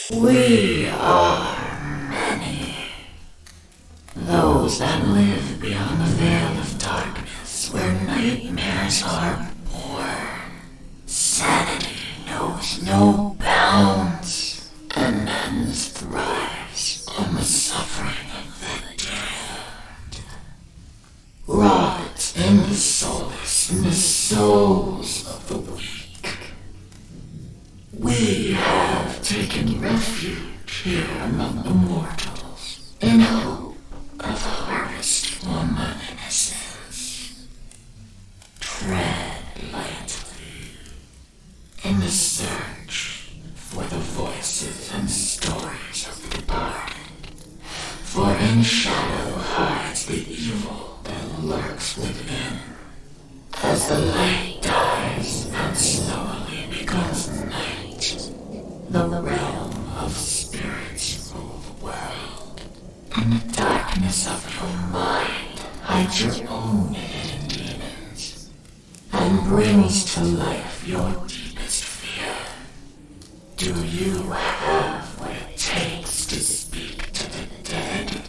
We are many. Those that live beyond the veil of darkness where nightmares are born. Sanity knows no bounds, and men's thrives on the suffering of the damned. Rot in the solace in the souls of the weak. We have taken refuge here among the mortals in hope of harvest for my innocence. Tread lightly in the search for the voices and stories of the departed. For in shadow hides the evil that lurks within. As the light dies and slowly becomes night, the realm of spirits rule the world. In the darkness of your mind hides your own hidden demons, and brings to life your deepest fear. Do you have what it takes to speak to the dead?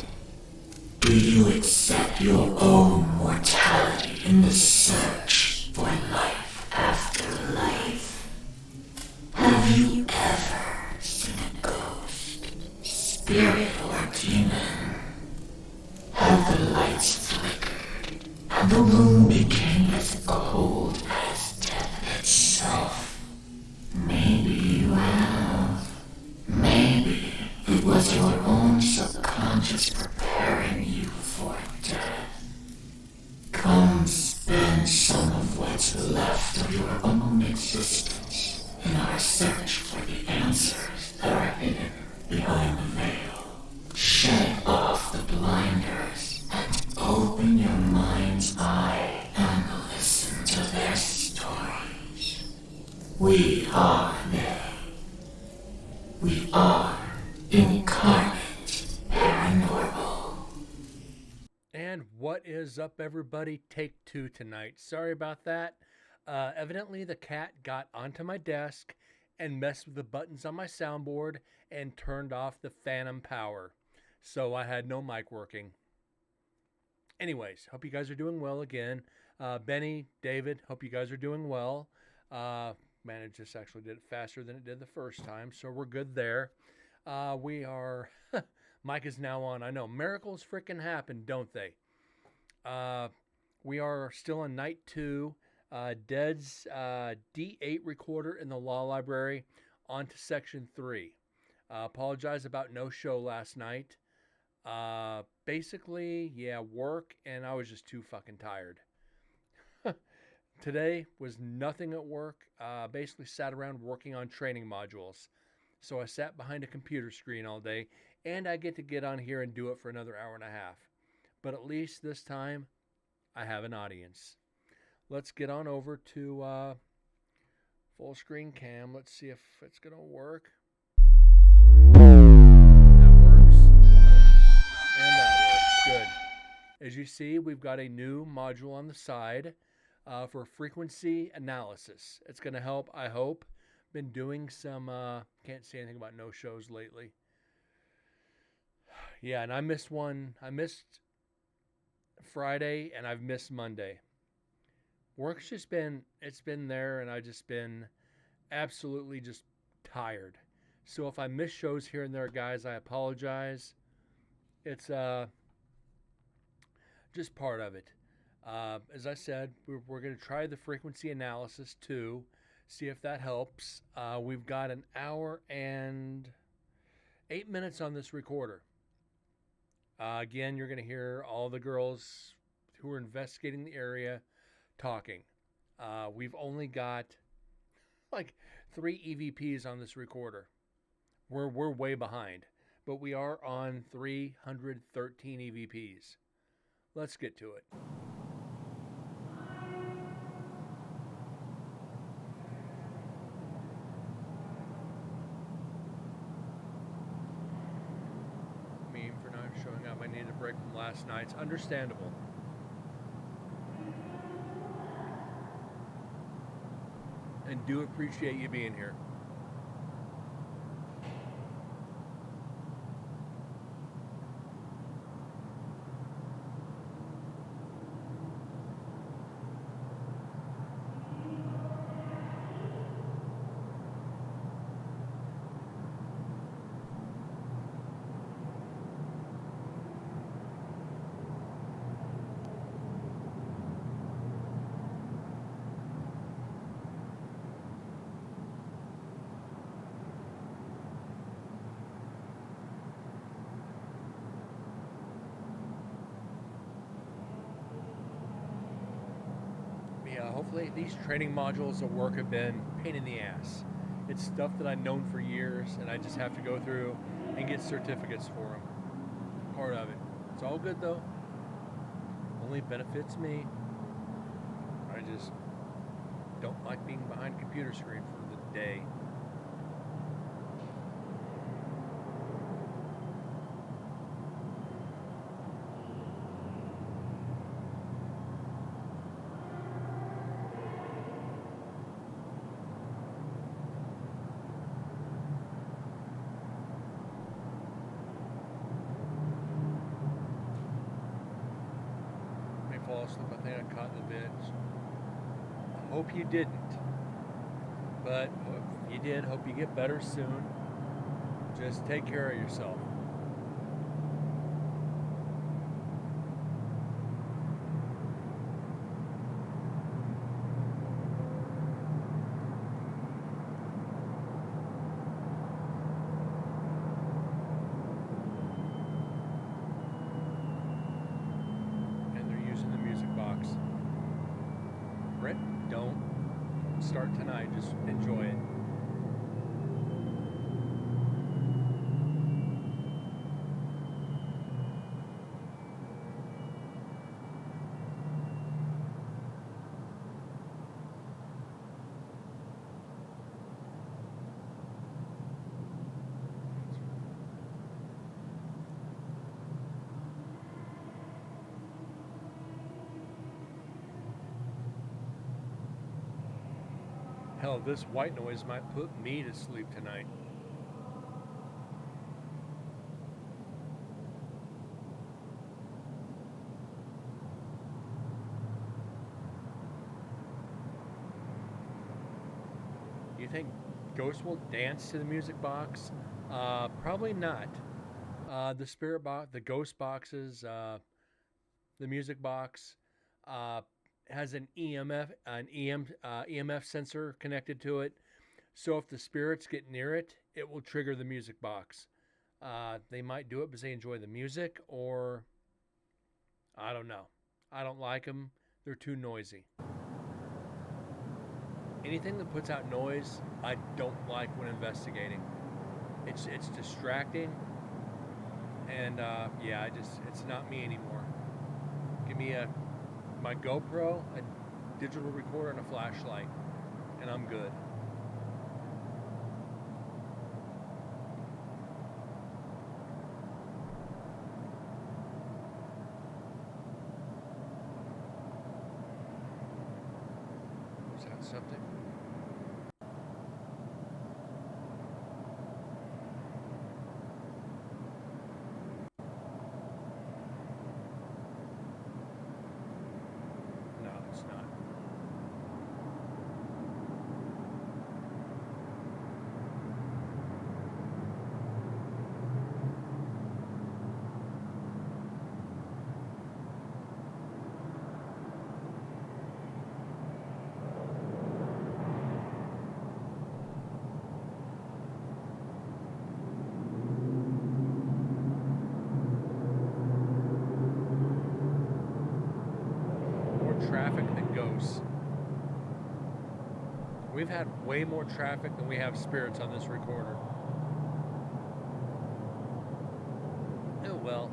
Do you accept your own mortality in the search for life after life? Have you ever seen a ghost, spirit, or demon? Have the lights flickered and the room became as cold as death itself? Maybe you have. Maybe it was your own subconscious preparing you for death. Come spend some of what's left of your own existence in our search for the answers that are hidden behind the veil. Shed off the blinders and open your mind's eye and listen to their stories. We are they. We are Incarnate Paranormal. And what is up, everybody? Take two tonight. Sorry about that. Evidently, the cat got onto my desk and messed with the buttons on my soundboard and turned off the phantom power. So I had no mic working. Anyways, hope you guys are doing well again. Benny, David, hope you guys are doing well. Man, it just actually did it faster than it did the first time, so we're good there. We are. Mike is now on. I know miracles freaking happen, don't they? We are still on night 2. Dead's D8 recorder in the law library. On to section 3. Apologize about no show last night. Basically, yeah, work, and I was just too fucking tired. Today was nothing at work. Basically sat around working on training modules. So I sat behind a computer screen all day, and I get on here and do it for another hour and a half. But at least this time, I have an audience. Let's get on over to full screen cam. Let's see if it's going to work. That works. And that works. Good. As you see, we've got a new module on the side for frequency analysis. It's going to help, I hope. Been doing some, can't say anything about no shows lately. Yeah, and I missed one. I missed Friday and I've missed Monday. Work's just been, it's been there, and I've just been absolutely just tired. So if I miss shows here and there, guys, I apologize. It's just part of it. As I said, we're going to try the frequency analysis too, see if that helps. We've got an hour and 8 minutes on this recorder. Again, you're going to hear all the girls who are investigating the area talking. We've only got like 3 EVPs on this recorder. We're way behind, but we are on 313 EVPs. Let's get to it. Meme for not showing up. I needed a break from last night. It's understandable. And do appreciate you being here. hopefully these training modules at work have been a pain in the ass. It's stuff that I've known for years, and I just have to go through and get certificates for them. Part of it. It's all good though. Only benefits me. I just don't like being behind a computer screen for the day. Fall asleep. I think I caught the bit. I hope you didn't. But if you did, hope you get better soon. Just take care of yourself. Don't start tonight, just enjoy it. Hell, this white noise might put me to sleep tonight. You think ghosts will dance to the music box? Probably not. The spirit box, the ghost boxes, the music box, has an EMF sensor connected to it. So if the spirits get near it, it will trigger the music box. They might do it because they enjoy the music, or I don't know. I don't like them. They're too noisy. Anything that puts out noise, I don't like when investigating. It's distracting, and it's not me anymore. Give me my GoPro, a digital recorder, and a flashlight, and I'm good. Was that something? No, it's not. Traffic than ghosts. We've had way more traffic than we have spirits on this recorder. Oh well.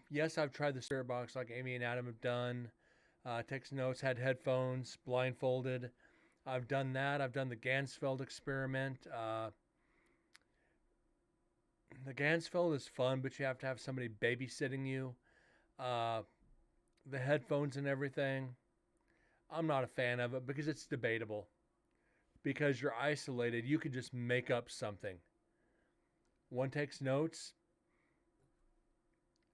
Yes, I've tried the Spirit Box like Amy and Adam have done. Takes notes, had headphones, blindfolded. I've done that. I've done the Gansfeld experiment. The Gansfeld is fun, but you have to have somebody babysitting you. Uh, the headphones and everything, I'm not a fan of it because it's debatable. Because you're isolated, you could just make up something. One takes notes.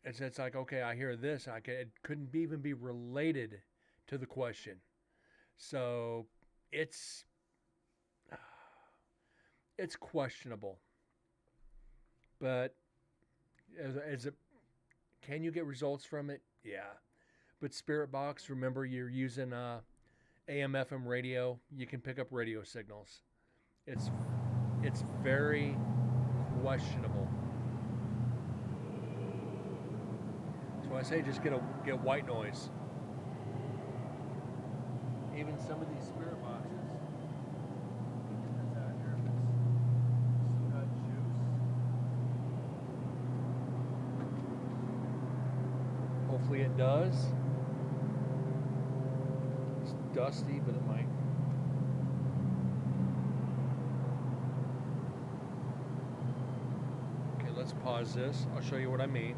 It's like, okay, I hear this. It couldn't even be related to the question. So it's it's questionable. But as it, can you get results from it? Yeah. But Spirit Box, remember you're using AM/FM radio. You can pick up radio signals. It's it's very questionable. So I say just get white noise. Even some of these Spirit Boxes. Hopefully it does. It's dusty, but it might. Okay, let's pause this. I'll show you what I mean.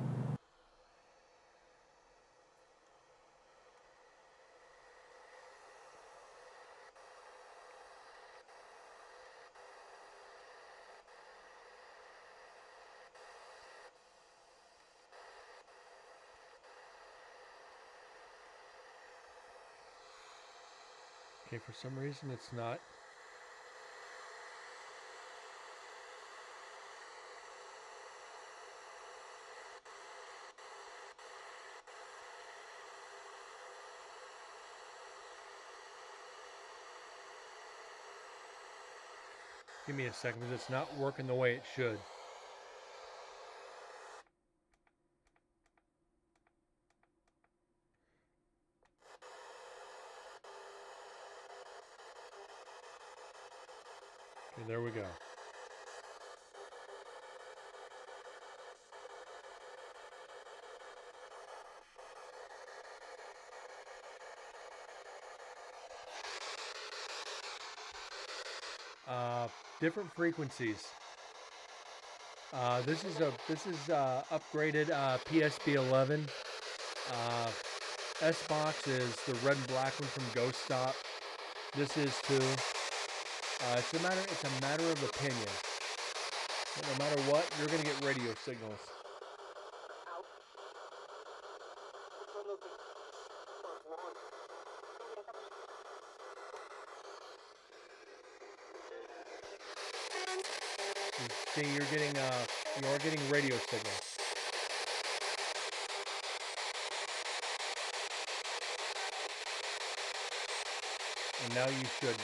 Okay, for some reason it's not. Give me a second because it's not working the way it should. Okay, there we go. Different frequencies. This is upgraded PSB 11. S box is the red and black one from Ghost Stop. This is too. It's a matter of opinion. But no matter what, you're gonna get radio signals. See, you are getting radio signals. And now you shouldn't.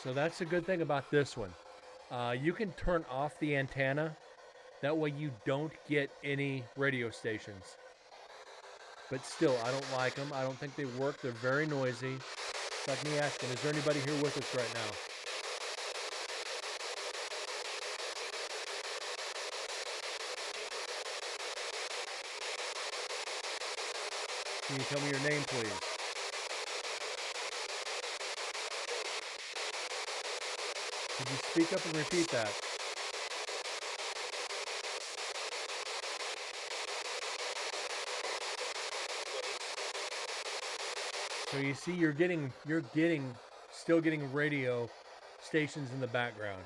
So that's the good thing about this one. You can turn off the antenna. That way you don't get any radio stations. But still, I don't like them. I don't think they work. They're very noisy. It's like me asking, is there anybody here with us right now? Can you tell me your name, please? Could you speak up and repeat that? So you see, still getting radio stations in the background.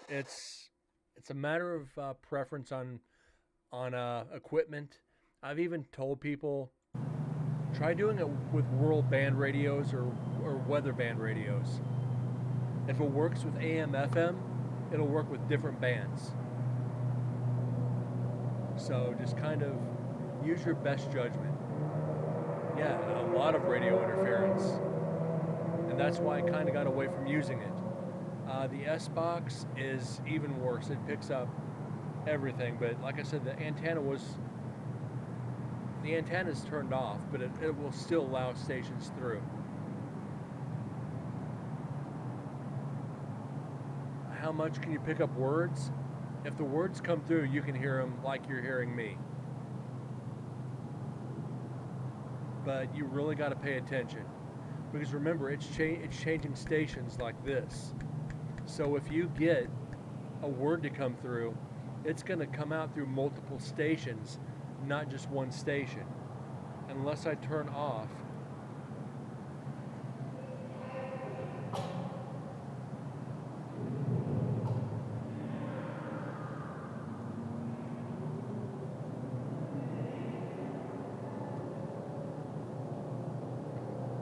It's a matter of preference on equipment. I've even told people, try doing it with world band radios or weather band radios. If it works with AM/FM, it'll work with different bands. So just kind of use your best judgment. Yeah, a lot of radio interference. And that's why I kind of got away from using it. The S-Box is even worse. It picks up everything, but like I said, the antenna is turned off, but it will still allow stations through. How much can you pick up words? If the words come through, you can hear them like you're hearing me. But you really got to pay attention. Because remember, it's changing stations like this. So if you get a word to come through, it's going to come out through multiple stations, not just one station. Unless I turn off.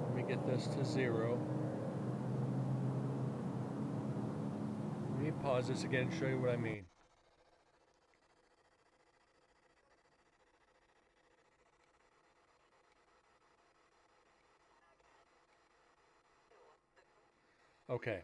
Let me get this to 0. Let me pause this again and show you what I mean. Okay.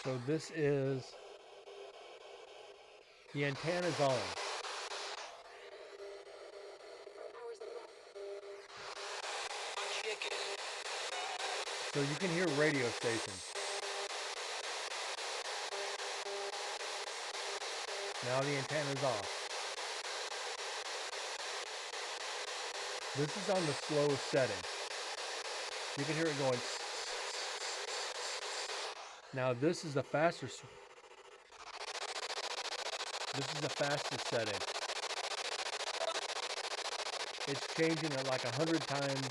So this is, the antenna's on. So you can hear radio stations. Now the antenna's off. This is on the slowest setting. You can hear it going. Now this is the faster. This is the fastest setting. It's changing at like 100 times.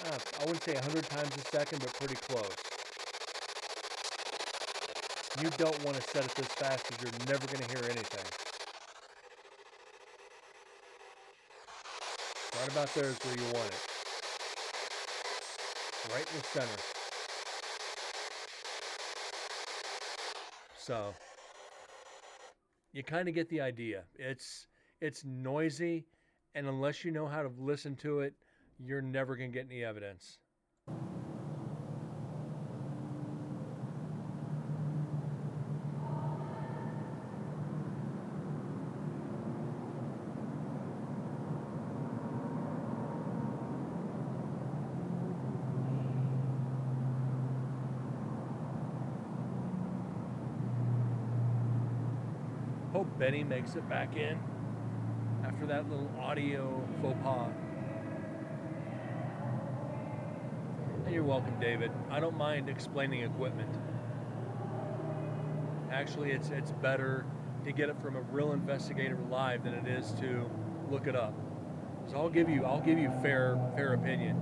I wouldn't say 100 times a second, but pretty close. You don't want to set it this fast because you're never going to hear anything. Right about there is where you want it. Right in the center. So, you kind of get the idea. It's noisy, and unless you know how to listen to it, you're never going to get any evidence. Hope Benny makes it back in after that little audio faux pas. And you're welcome, David. I don't mind explaining equipment. Actually, it's better to get it from a real investigator live than it is to look it up. So I'll give you fair opinion.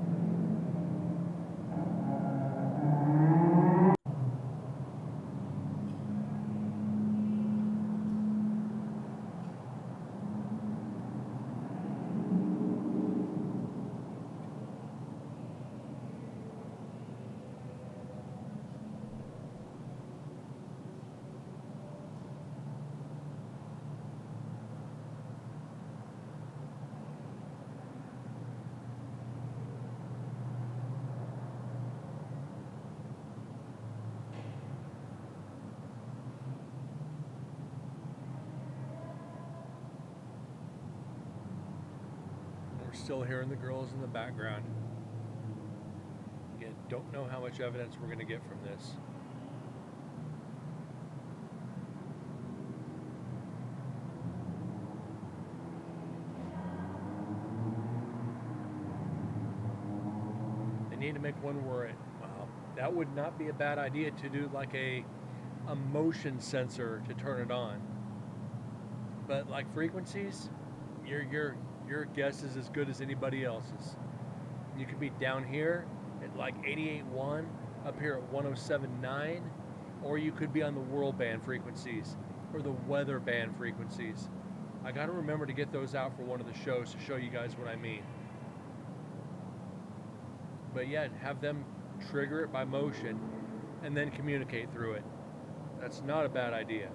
We're still hearing the girls in the background. Again, don't know how much evidence we're going to get from this. They need to make one where it, well, that would not be a bad idea to do like a motion sensor to turn it on. But like frequencies, your guess is as good as anybody else's. You could be down here at like 88.1, up here at 107.9, or you could be on the world band frequencies or the weather band frequencies. I gotta remember to get those out for one of the shows to show you guys what I mean. But yeah, have them trigger it by motion and then communicate through it. That's not a bad idea.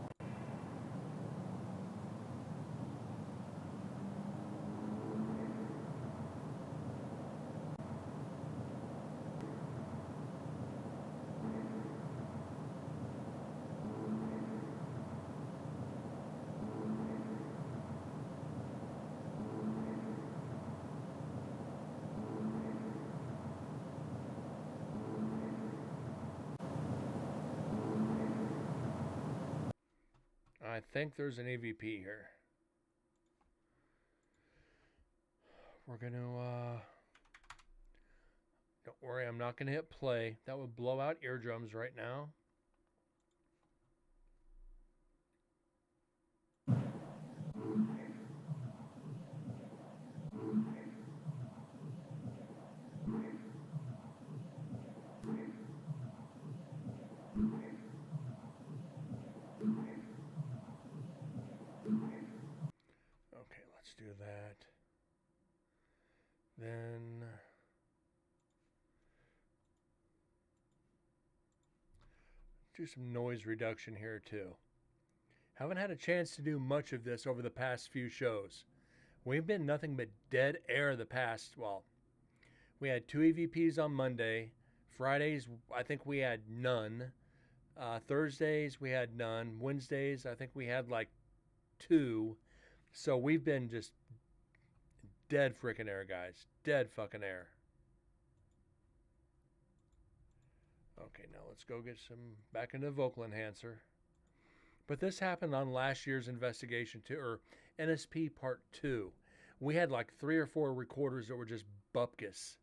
I think there's an EVP here. We're going to... Don't worry, I'm not going to hit play. That would blow out eardrums right now. Okay, let's do that. Then... do some noise reduction here too. Haven't had a chance to do much of this over the past few shows. We've been nothing but dead air the past, well, we had 2 EVPs on Monday. Fridays, I think we had none. Thursdays, we had none. Wednesdays, I think we had like 2. So we've been just dead freaking air, guys. Dead fucking air. Okay, now let's go get some back into vocal enhancer. But this happened on last year's investigation too, or NSP Part 2. We had like 3 or 4 recorders that were just bupkis.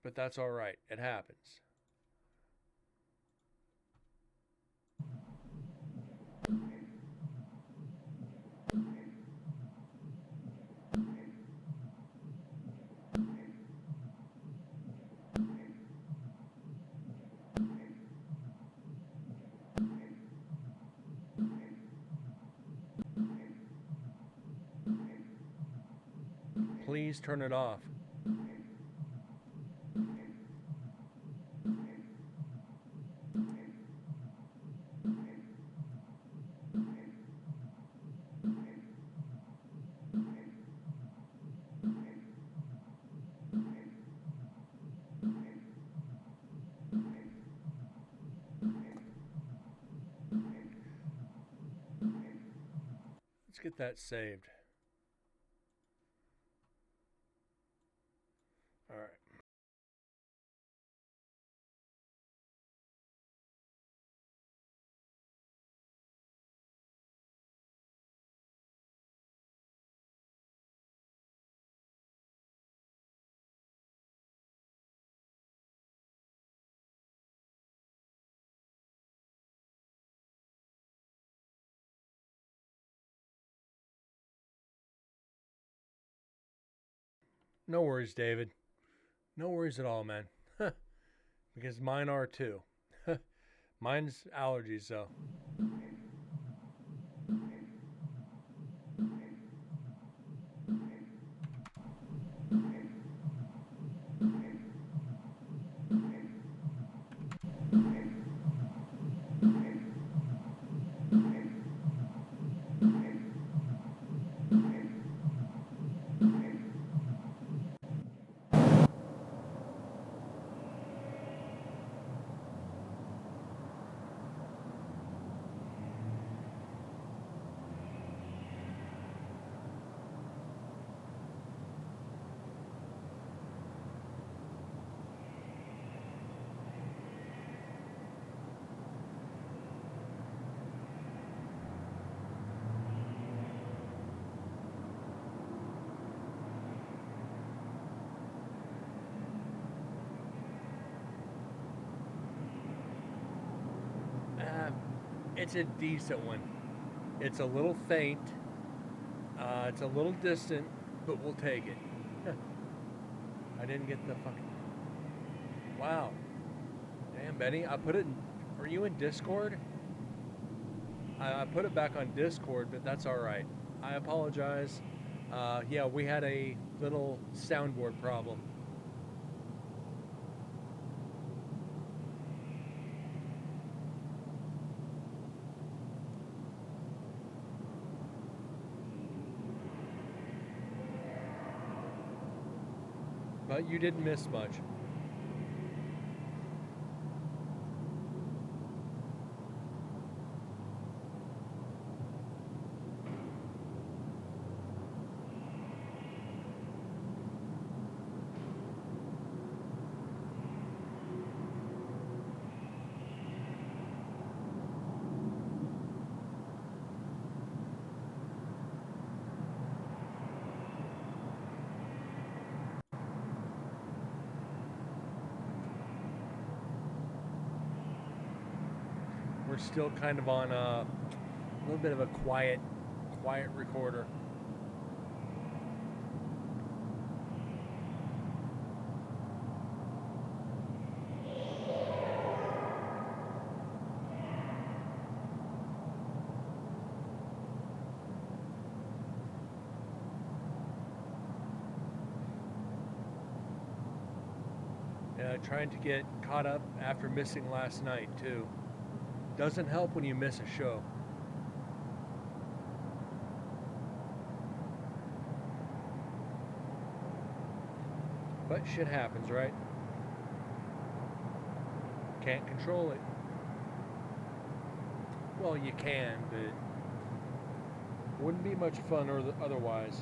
But that's all right. It happens. Please turn it off. Let's get that saved. All right. No worries, David. No worries at all, man. Because mine are too. Mine's allergies, though. It's a decent one. It's a little faint. It's a little distant, but we'll take it. I didn't get the fucking... Wow. Damn, Benny. I put it in... Are you in Discord? I put it back on Discord, but that's all right. I apologize. Yeah, we had a little soundboard problem. But you didn't miss much. We're still kind of on a little bit of a quiet recorder. Trying to get caught up after missing last night too. Doesn't help when you miss a show. But shit happens, right? Can't control it. Well, you can, but wouldn't be much fun or otherwise.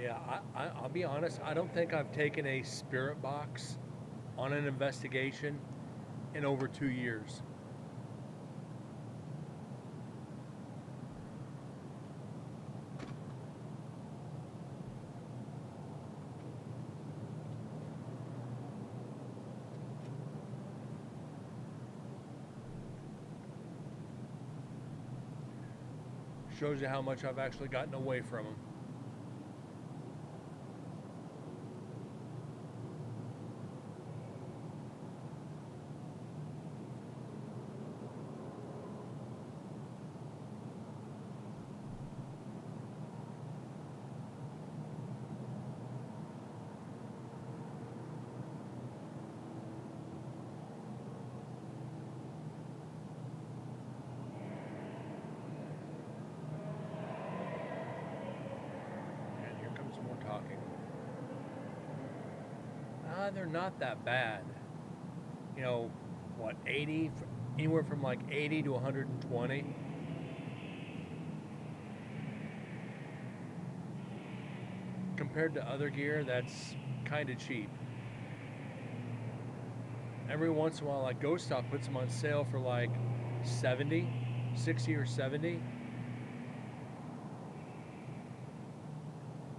Yeah, I'll be honest. I don't think I've taken a spirit box on an investigation in over 2 years. Shows you how much I've actually gotten away from them. Talking. They're not that bad. You know, what, 80? Anywhere from like 80 to 120. Compared to other gear, that's kind of cheap. Every once in a while, like Ghost Stop puts them on sale for like 70, 60 or 70.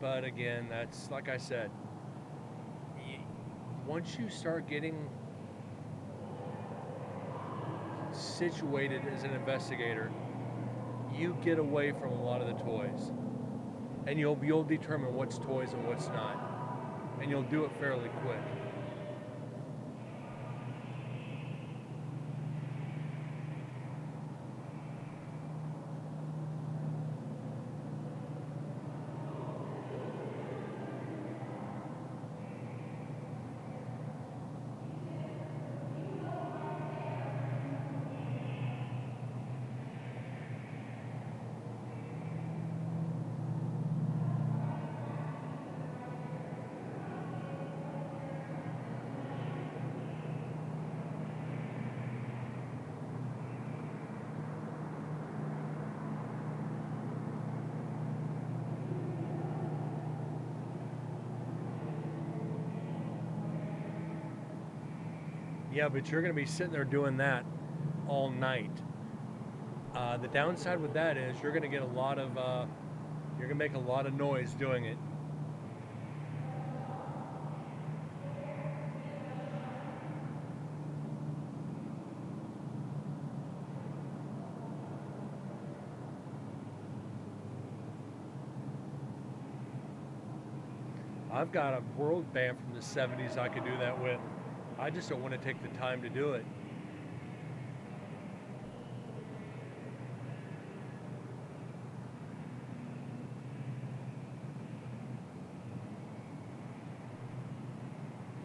But again, that's like I said, once you start getting situated as an investigator, you get away from a lot of the toys, and you'll determine what's toys and what's not, and you'll do it fairly quick. Yeah, but you're going to be sitting there doing that all night. The downside with that is you're going to get a lot of, you're going to make a lot of noise doing it. I've got a world band from the 70s I could do that with. I just don't want to take the time to do it.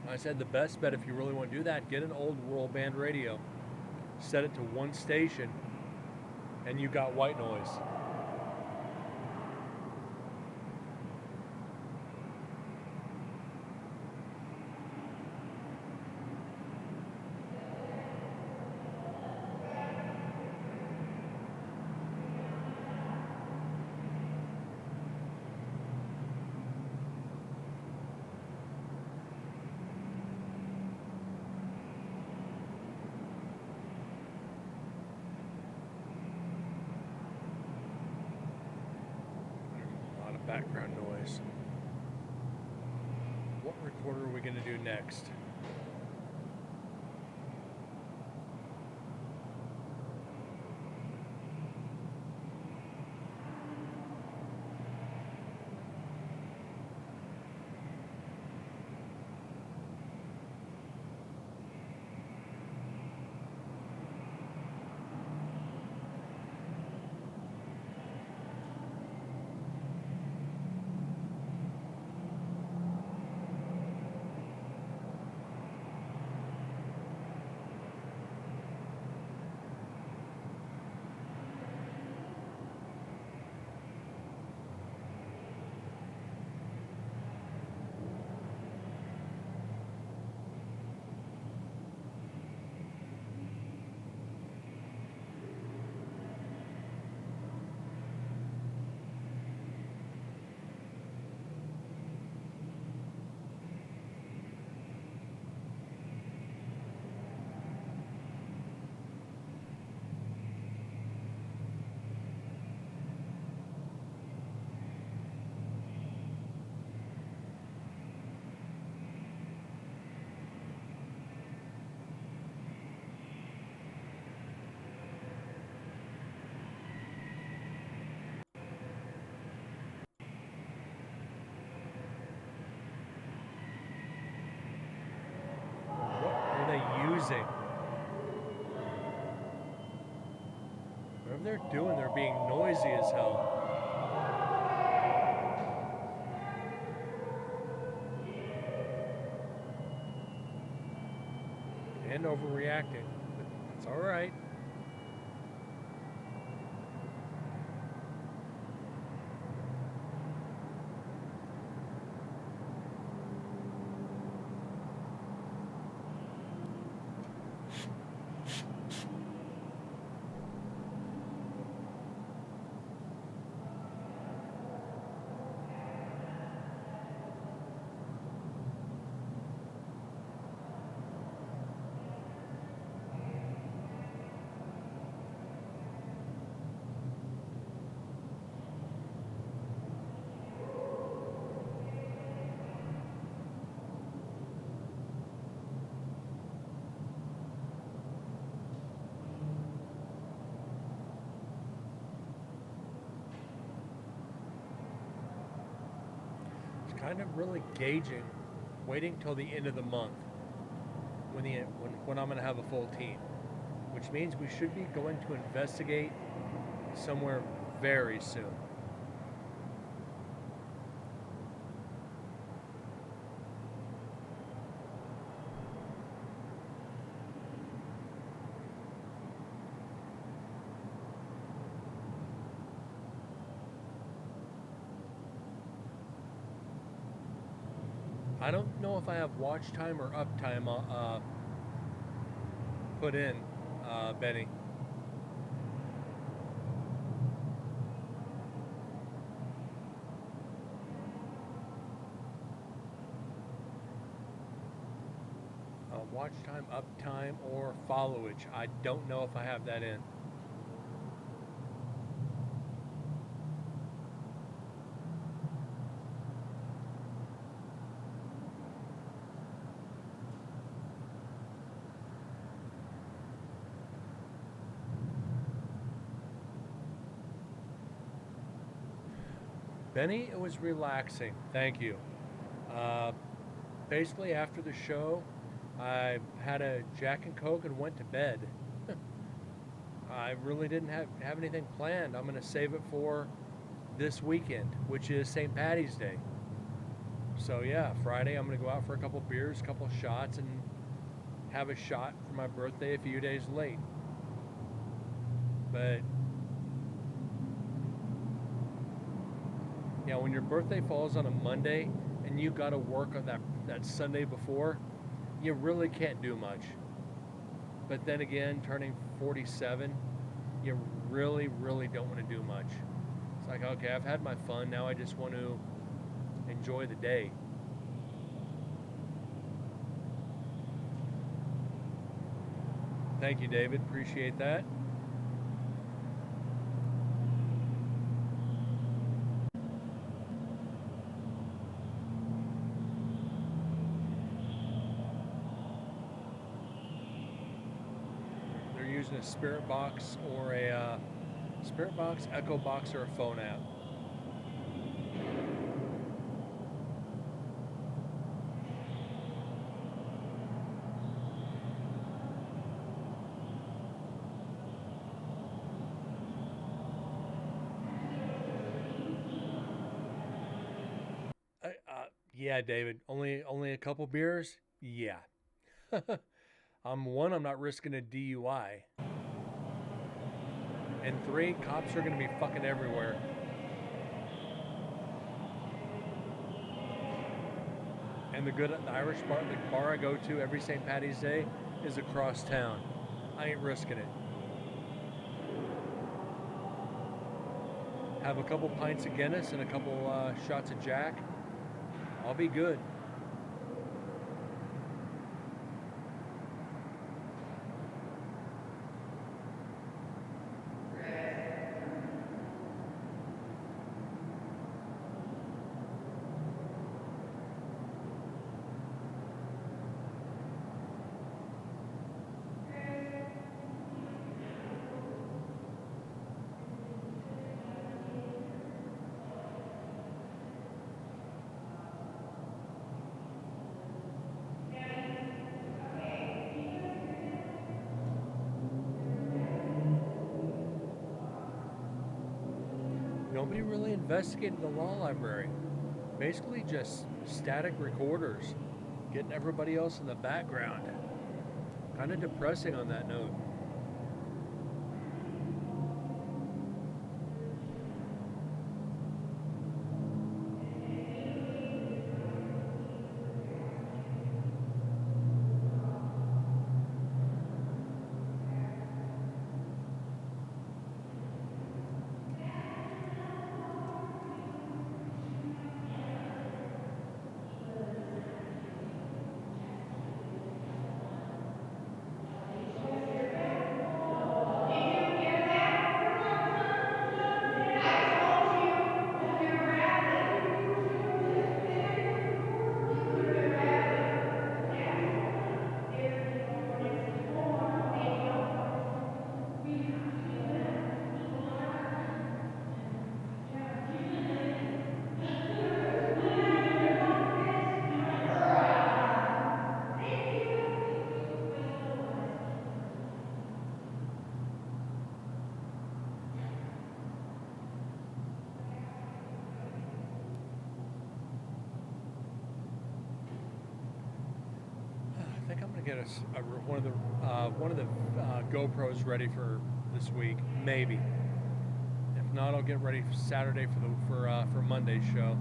I said the best bet if you really want to do that, get an old world band radio, set it to one station, and you got white noise. Background noise. What recorder are we going to do next? Using. Whatever they're doing, they're being noisy as hell. And overreacting. But it's alright. Kind of really gauging, waiting till the end of the month when I'm going to have a full team, which means we should be going to investigate somewhere very soon. I don't know if I have watch time or uptime put in, Benny. Watch time, uptime, or followage. I don't know if I have that in. Benny, it was relaxing. Thank you. Basically, after the show, I had a Jack and Coke and went to bed. I really didn't have anything planned. I'm going to save it for this weekend, which is St. Patty's Day. So yeah, Friday I'm going to go out for a couple beers, a couple shots, and have a shot for my birthday a few days late. But yeah, when your birthday falls on a Monday and you got to work on that Sunday before, you really can't do much. But then again, turning 47, you really, really don't want to do much. It's like, okay, I've had my fun. Now I just want to enjoy the day. Thank you, David. Appreciate that. They're using a Spirit Box or a Spirit Box, Echo Box, or a phone app. Yeah, David. Only a couple beers. Yeah. I'm not risking a DUI. And three, cops are gonna be fucking everywhere. And the Irish bar, the bar I go to every St. Patty's Day, is across town. I ain't risking it. Have a couple pints of Guinness and a couple shots of Jack. I'll be good. Nobody really investigated the law library. Basically just static recorders, getting everybody else in the background. Kind of depressing on that note. Did you hear that? I told you when we were at the you could have been rapping. That's why. There is no one anymore. They don't. We have to do that. When I do the podcast, I'm like, thank you. I think I'm gonna get one of the GoPros ready for this week, maybe. If not, I'll get ready for Saturday for Monday's show.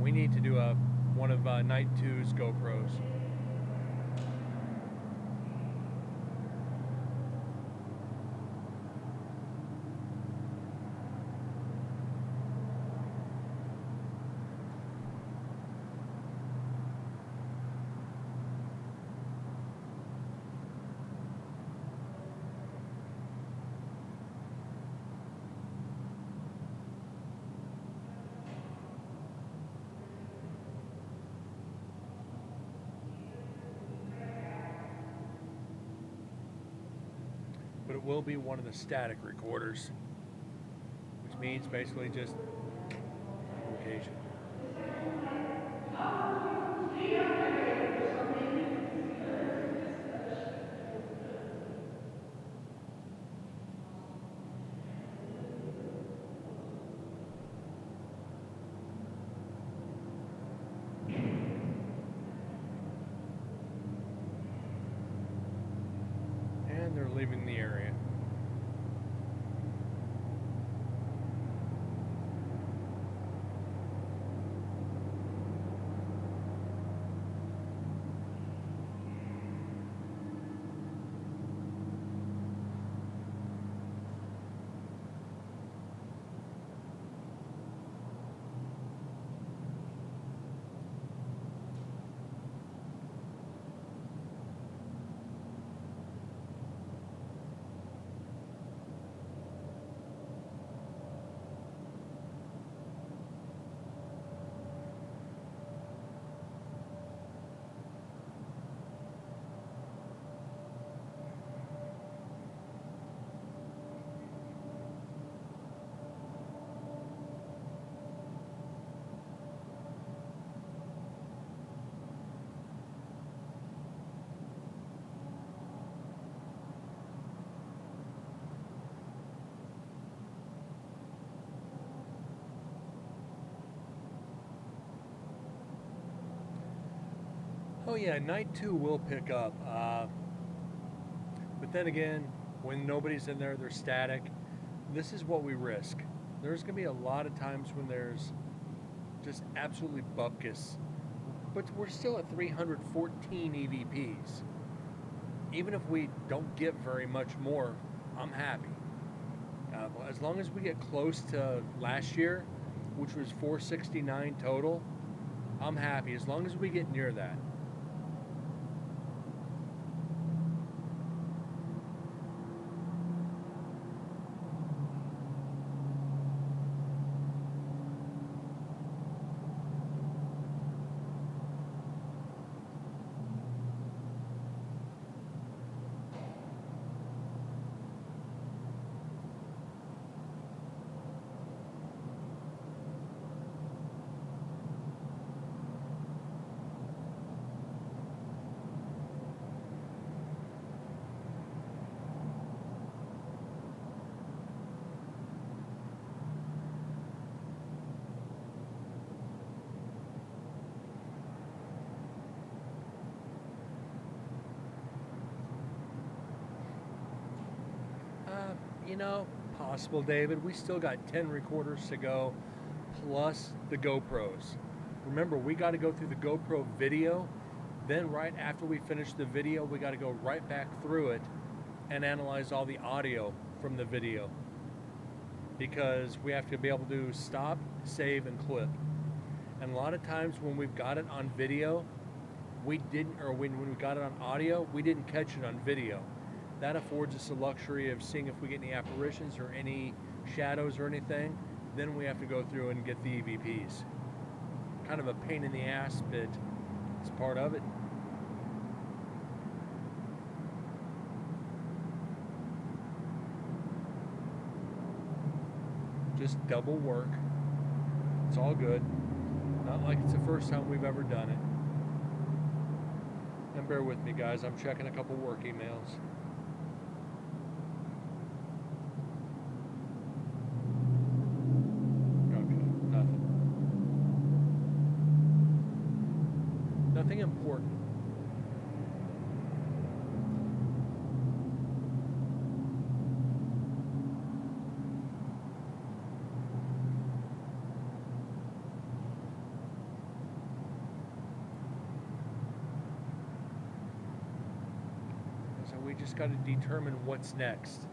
We need to do one of Night 2's GoPros. But it will be one of the static recorders, which means basically just location. leaving the area. Oh yeah, night 2 will pick up. But then again, when nobody's in there, they're static. This is what we risk. There's going to be a lot of times when there's just absolutely bupkis. But we're still at 314 EVPs. Even if we don't get very much more, I'm happy. As long as we get close to last year, which was 469 total, I'm happy. As long as we get near that. You know, possible, David. We still got 10 recorders to go, plus the GoPros. Remember, we got to go through the GoPro video. Then right after we finish the video, we got to go right back through it and analyze all the audio from the video. Because we have to be able to stop, save, and clip. And a lot of times when we've got it on video, we didn't, or when we got it on audio, we didn't catch it on video. That affords us the luxury of seeing if we get any apparitions or any shadows or anything. Then we have to go through and get the EVPs. Kind of a pain in the ass, but it's part of it. Just double work. It's all good. Not like it's the first time we've ever done it. And bear with me, guys. I'm checking a couple work emails. Nothing important. So we just got to determine what's next.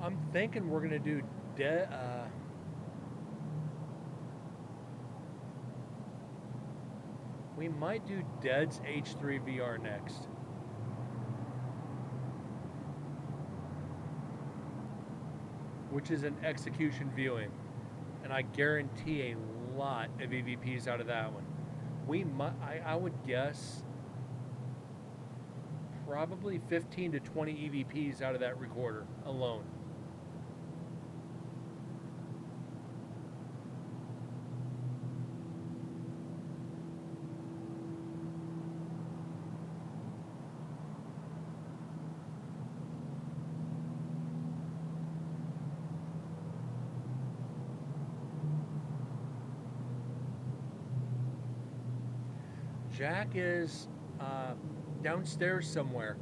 I'm thinking we're gonna do we might do Dead's H3 VR next. Which is an execution viewing. And I guarantee a lot of EVPs out of that one. I would guess probably 15 to 20 EVPs out of that recorder alone. Jack is downstairs somewhere.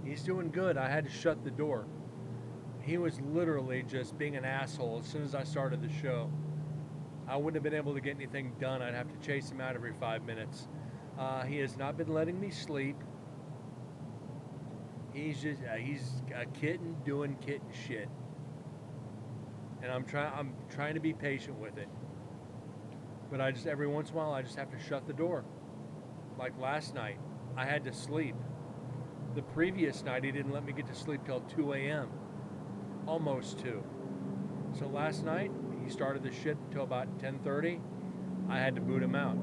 He's doing good. I had to shut the door. He was literally just being an asshole as soon as I started the show. I wouldn't have been able to get anything done. I'd have to chase him out every 5 minutes. He has not been letting me sleep. He's a kitten doing kitten shit. And I'm trying to be patient with it. But I just, every once in a while, I just have to shut the door. Like last night, I had to sleep. The previous night, he didn't let me get to sleep till 2 a.m. Almost 2. So last night, he started the shit till about 10:30. I had to boot him out.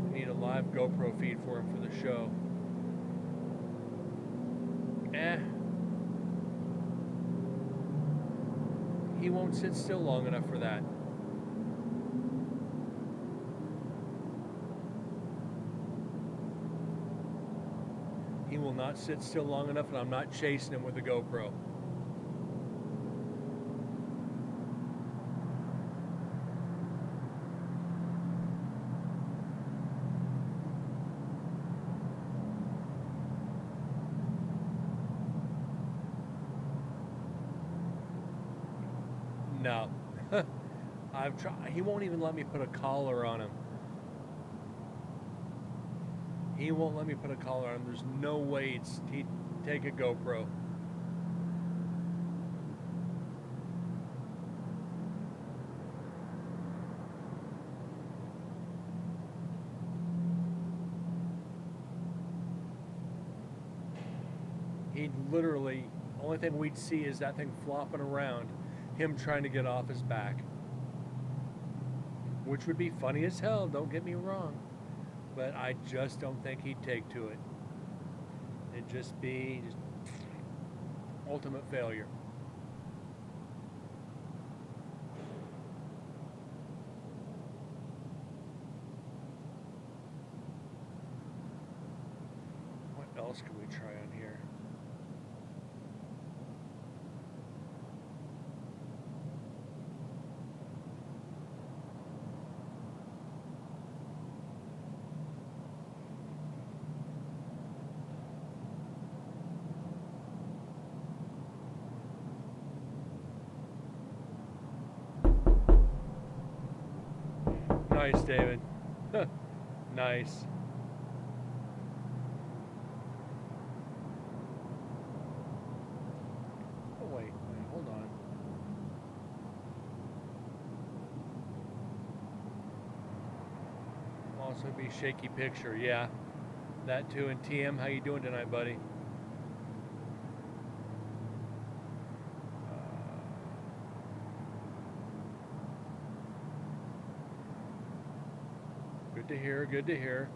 I need a live GoPro feed for him for the show. He won't sit still long enough for that. He will not sit still long enough, and I'm not chasing him with a GoPro. No. I've tried. He won't even let me put a collar on him. He won't let me put a collar on him. There's no way he'd take a GoPro. He'd literally, only thing we'd see is that thing flopping around, him trying to get off his back. Which would be funny as hell, don't get me wrong. But I just don't think he'd take to it. It'd just be ultimate failure. What else can we try on here? Nice, David. Nice. Oh, wait, hold on. Also be shaky picture, yeah. That too. And TM, how you doing tonight, buddy? Good to hear, good to hear.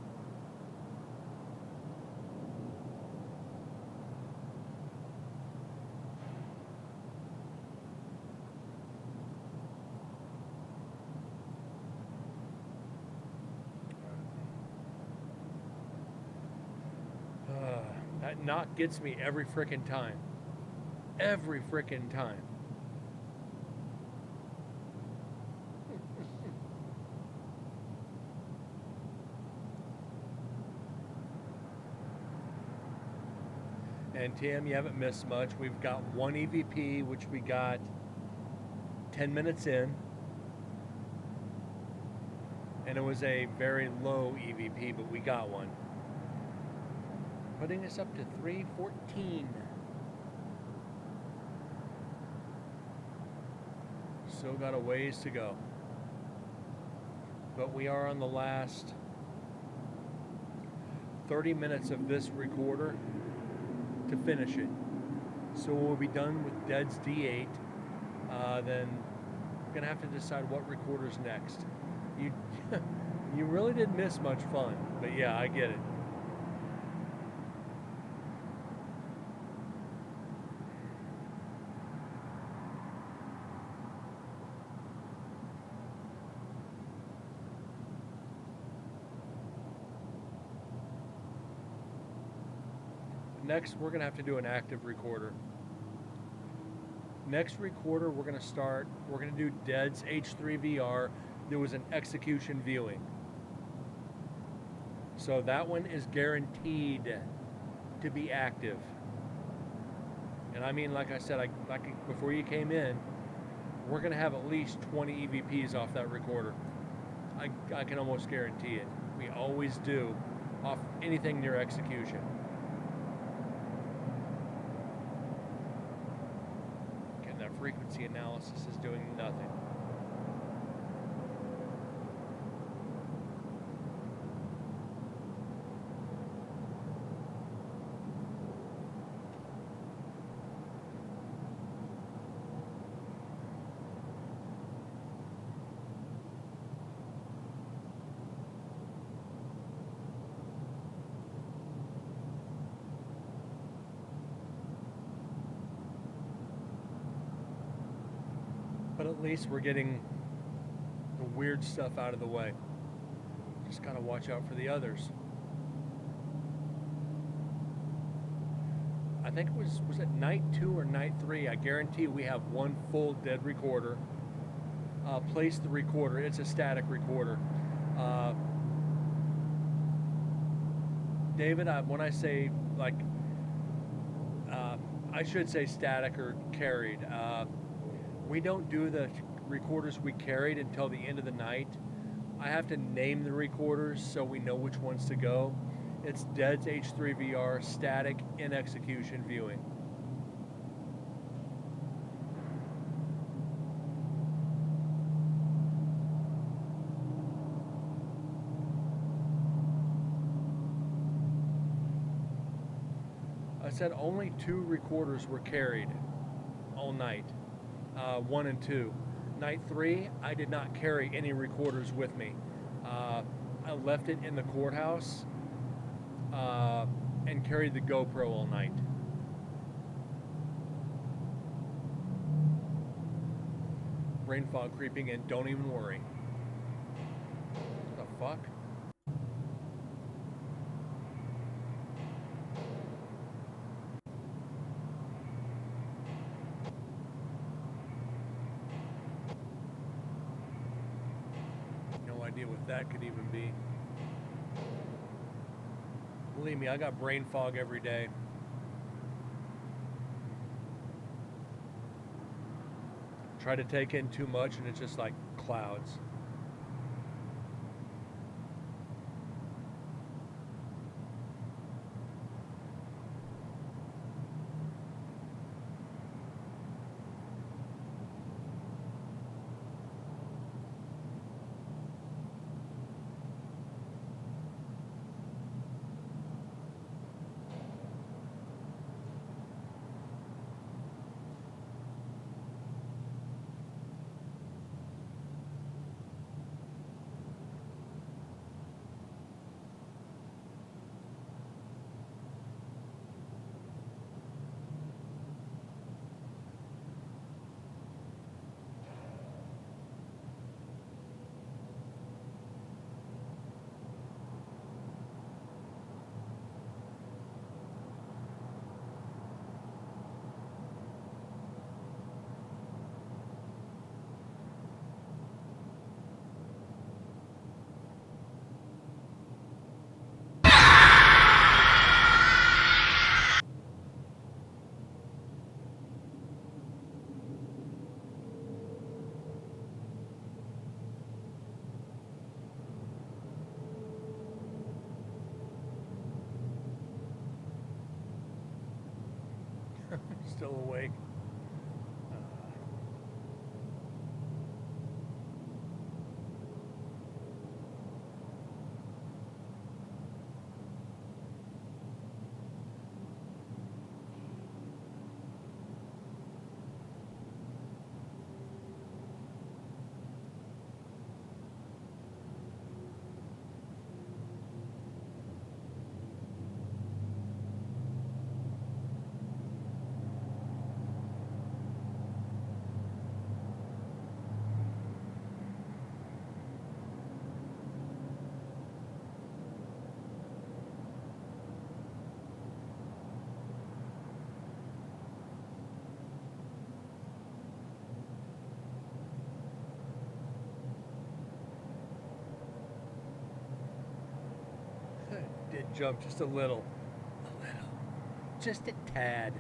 That knock gets me every frickin' time. Every frickin' time. And Tim, you haven't missed much. We've got one EVP, which we got 10 minutes in. And it was a very low EVP, but we got one. Putting us up to 314. Still got a ways to go. But we are on the last 30 minutes of this recorder to finish it. So we'll be done with Dead's D8. Then we're gonna have to decide what recorder's next. You really didn't miss much fun, but yeah, I get it. Next, we're gonna have to do an active recorder. Next recorder, we're gonna do Dead's H3 VR. There was an execution viewing. So that one is guaranteed to be active. And I mean, like I said, before you came in, we're going to have at least 20 EVPs off that recorder. I can almost guarantee it. We always do off anything near execution. Again, that frequency analysis is doing nothing. But at least we're getting the weird stuff out of the way. Just gotta watch out for the others. I think it was it night 2 or night 3? I guarantee we have one full dead recorder. Place the recorder. It's a static recorder. David, when I say like, I should say static or carried. We don't do the recorders we carried until the end of the night. I have to name the recorders so we know which ones to go. It's DEADS H3VR static in execution viewing. I said only 2 recorders were carried all night. 1 and 2. Night 3, I did not carry any recorders with me. I left it in the courthouse and carried the GoPro all night. Brain fog creeping in, don't even worry. What the fuck? No idea what that could even be. Believe me, I got brain fog every day. Try to take in too much and it's just like clouds. Still awake. jump just a little. A little. Just a tad.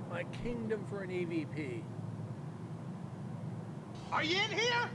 My kingdom for an EVP. Are you in here?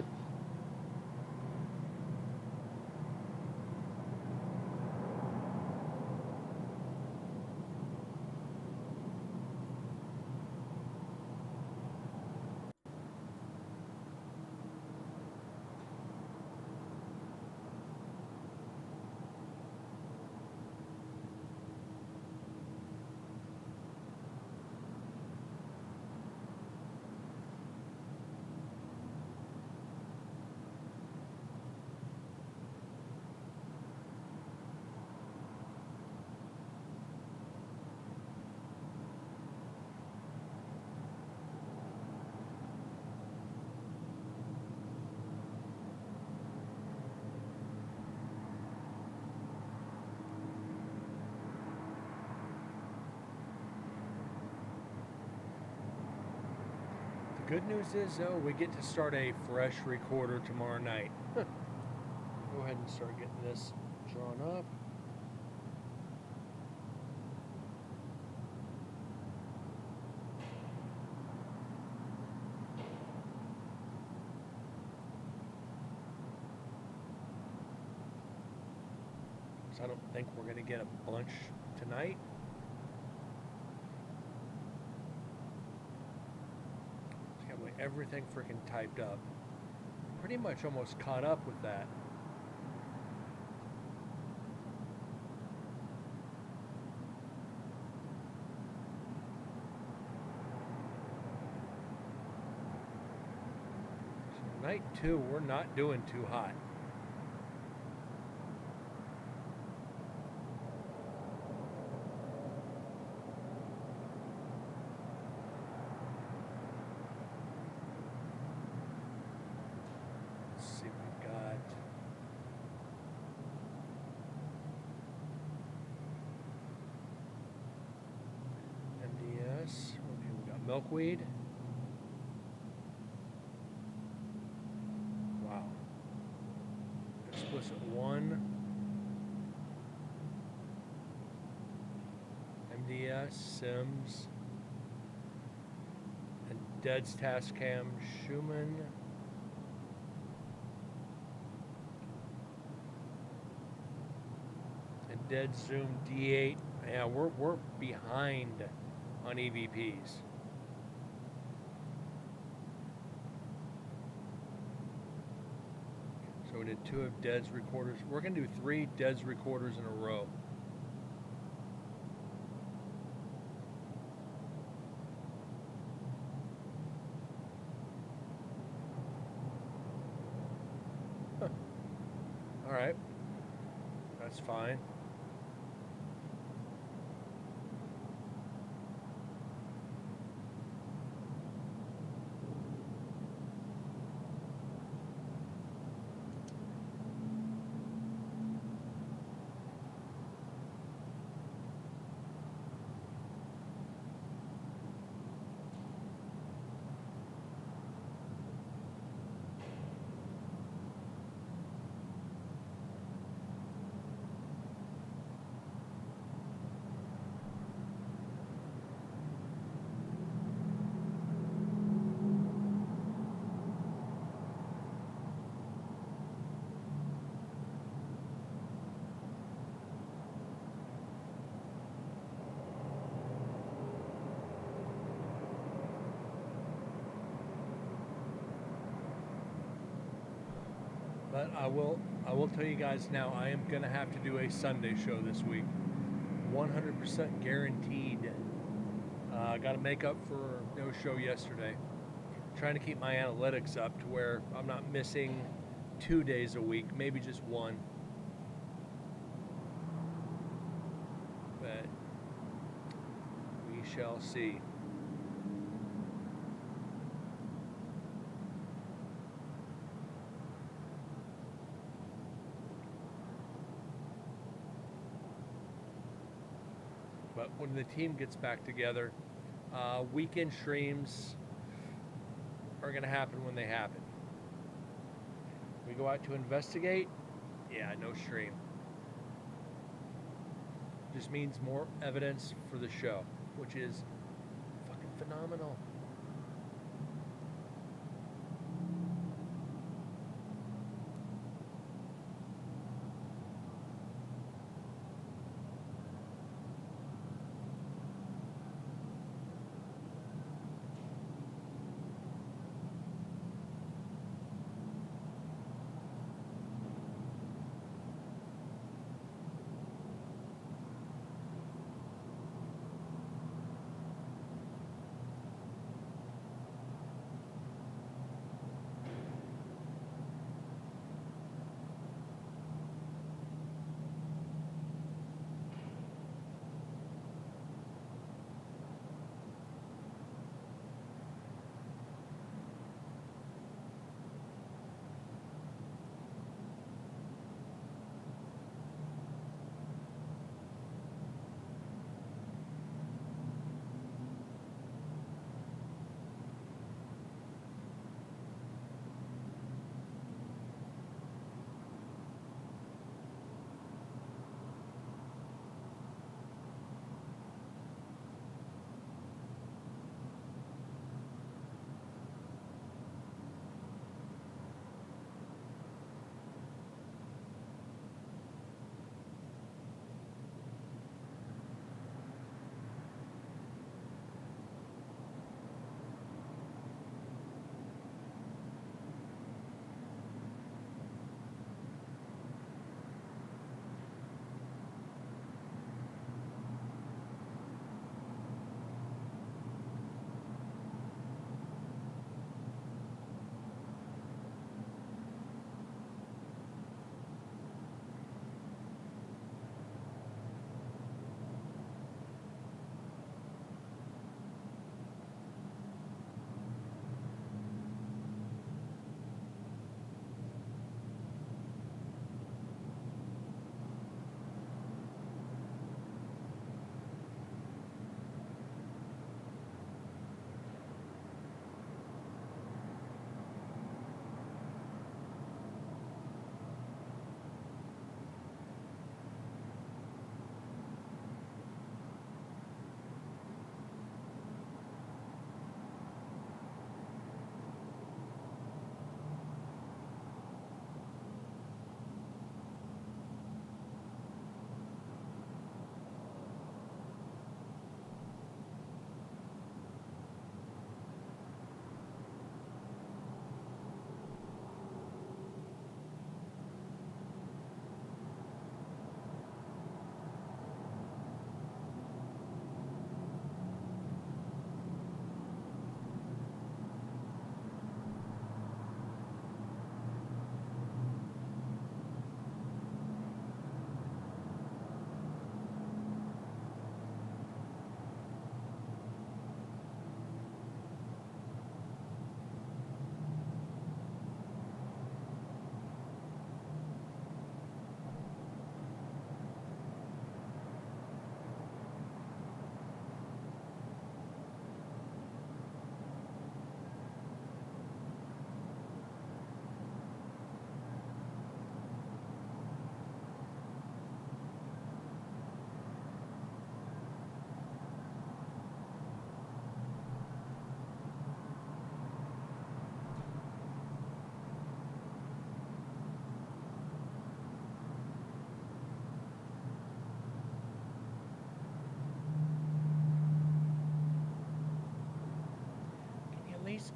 Good news is, though, we get to start a fresh recorder tomorrow night. Go ahead and start getting this drawn up. So I don't think we're going to get a bunch tonight. Everything freaking typed up. Pretty much almost caught up with that. So night 2, we're not doing too hot. Milkweed. Wow. Explicit 1. MDS, Sims. And Dead's Tascam, Schumann. And Dead Zoom D8. Yeah, we're behind on EVPs. So we did 2 of Dead's recorders. We're going to do 3 Dead's recorders in a row. All right. That's fine. But I will tell you guys now, I am gonna have to do a Sunday show this week. 100% guaranteed. Got to make up for no show yesterday. Trying to keep my analytics up to where I'm not missing 2 days a week, maybe just one. But we shall see. But when the team gets back together, weekend streams are going to happen when they happen. We go out to investigate, yeah, no stream. Just means more evidence for the show, which is fucking phenomenal.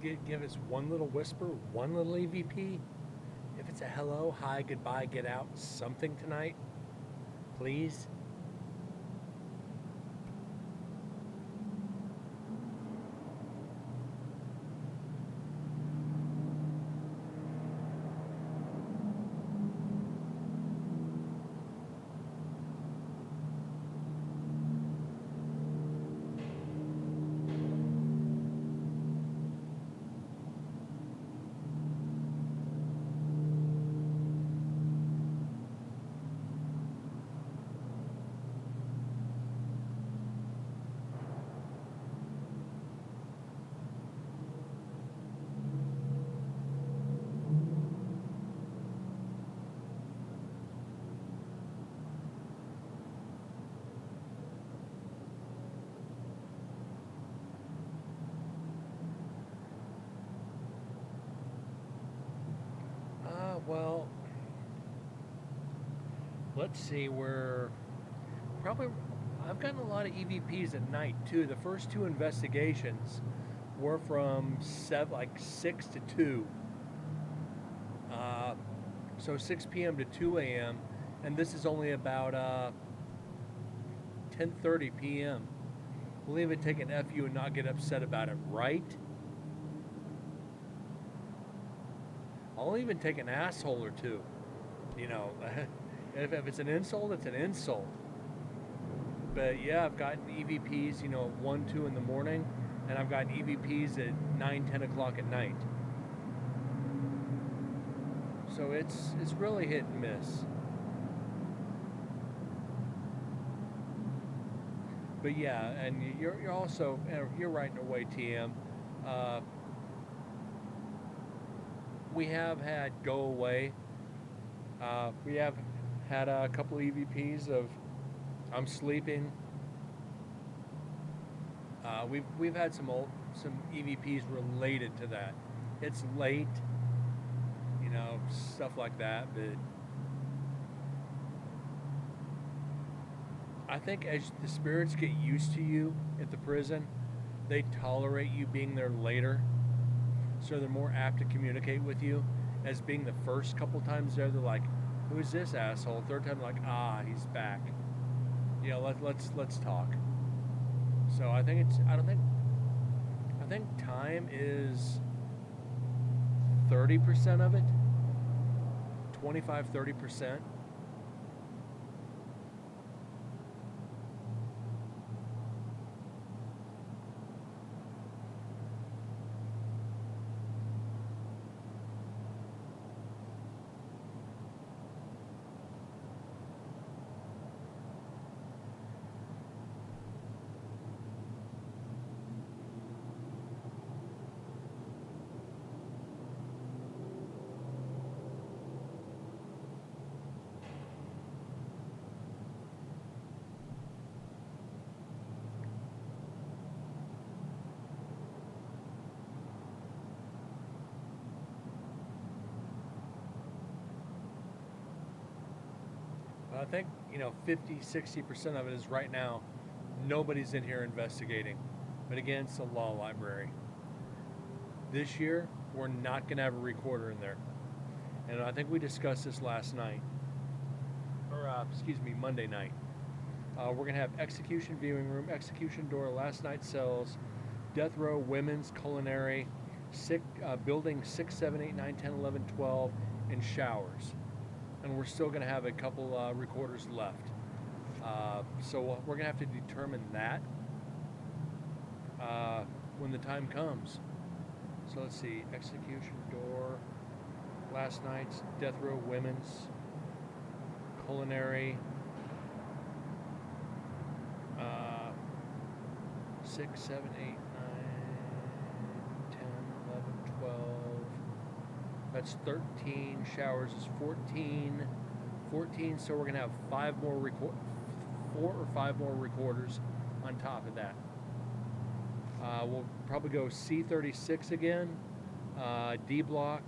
give us one little whisper, one little EVP. If it's a hello, hi, goodbye, get out, something tonight, please. Well, let's see. We're probably. I've gotten a lot of EVPs at night too. The first two investigations were from 6 to 2. So 6 p.m. to 2 a.m. And this is only about 10:30 p.m. We'll even take an FU and not get upset about it, right? I'll even take an asshole or two. You know, if it's an insult, it's an insult. But yeah, I've gotten EVPs, at 1, 2 in the morning, and I've gotten EVPs at 9, 10 o'clock at night. So it's really hit and miss. But yeah, and you're also, you're right in a way, TM. We have had go away. We have had a couple EVPs of I'm sleeping. We've had some EVPs related to that. It's late, stuff like that. But I think as the spirits get used to you at the prison, they tolerate you being there later. So they're more apt to communicate with you. As being the first couple times there, they're like, "Who is this asshole?" Third time, they're like, he's back. Let's talk. So I think time is 30% of it. 25-30%. I think 50-60% of it is right now nobody's in here investigating. But again, it's a law library. This year we're not going to have a recorder in there, and I think we discussed this last night, or Monday night. We're going to have execution viewing room, execution door, last night cells, death row, women's, culinary, building 6, 7, 8, 9, 10, 11, 12, and showers. And we're still going to have a couple recorders left. So we're going to have to determine that when the time comes. So let's see, execution door, last night's, death row, women's, culinary, 6, 7, 8, 9, 10, 11, 12. That's 13. Showers is 14. 14. So we're going to have 4 or 5 more recorders on top of that. We'll probably go C36 again, D block,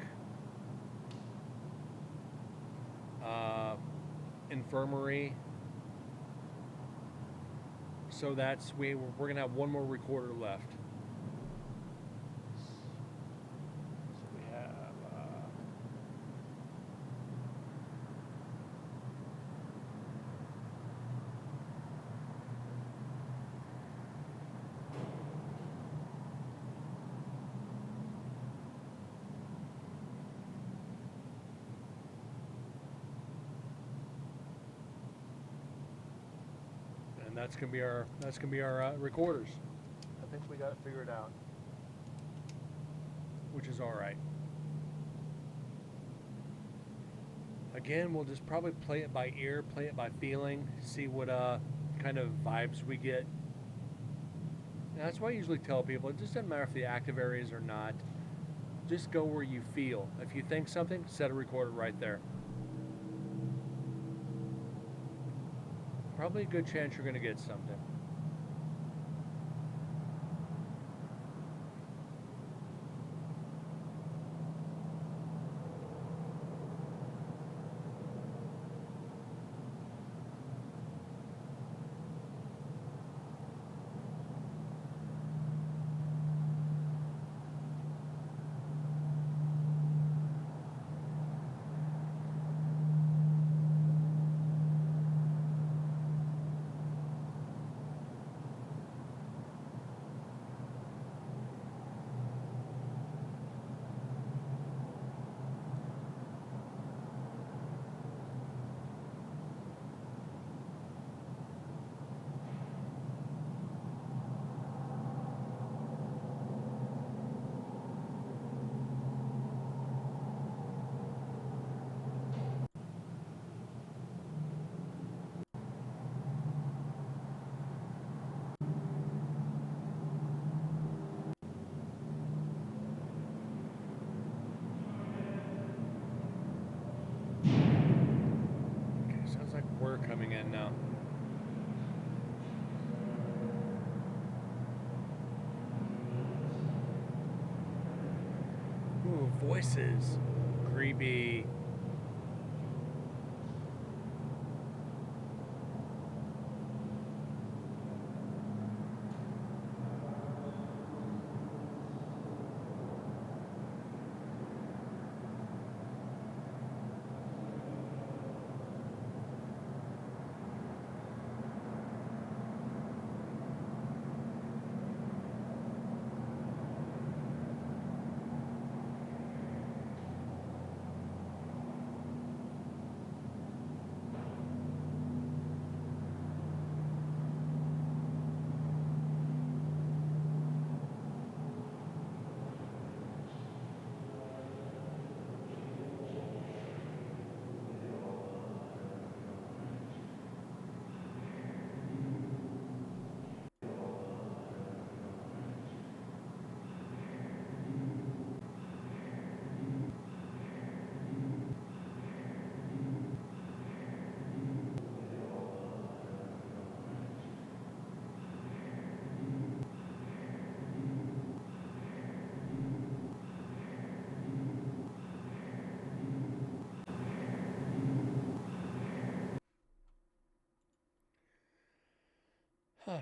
infirmary. So we're going to have 1 more recorder left. that's gonna be our recorders. I think we got it figured out, which is all right. Again, we'll just probably play it by ear, play it by feeling, see what kind of vibes we get. And that's why I usually tell people it just doesn't matter if the active areas or not. Just go where you feel. If you think something, set a recorder right there. Probably a good chance you're going to get something. Okay, sounds like we're coming in now. Ooh, voices. Creepy.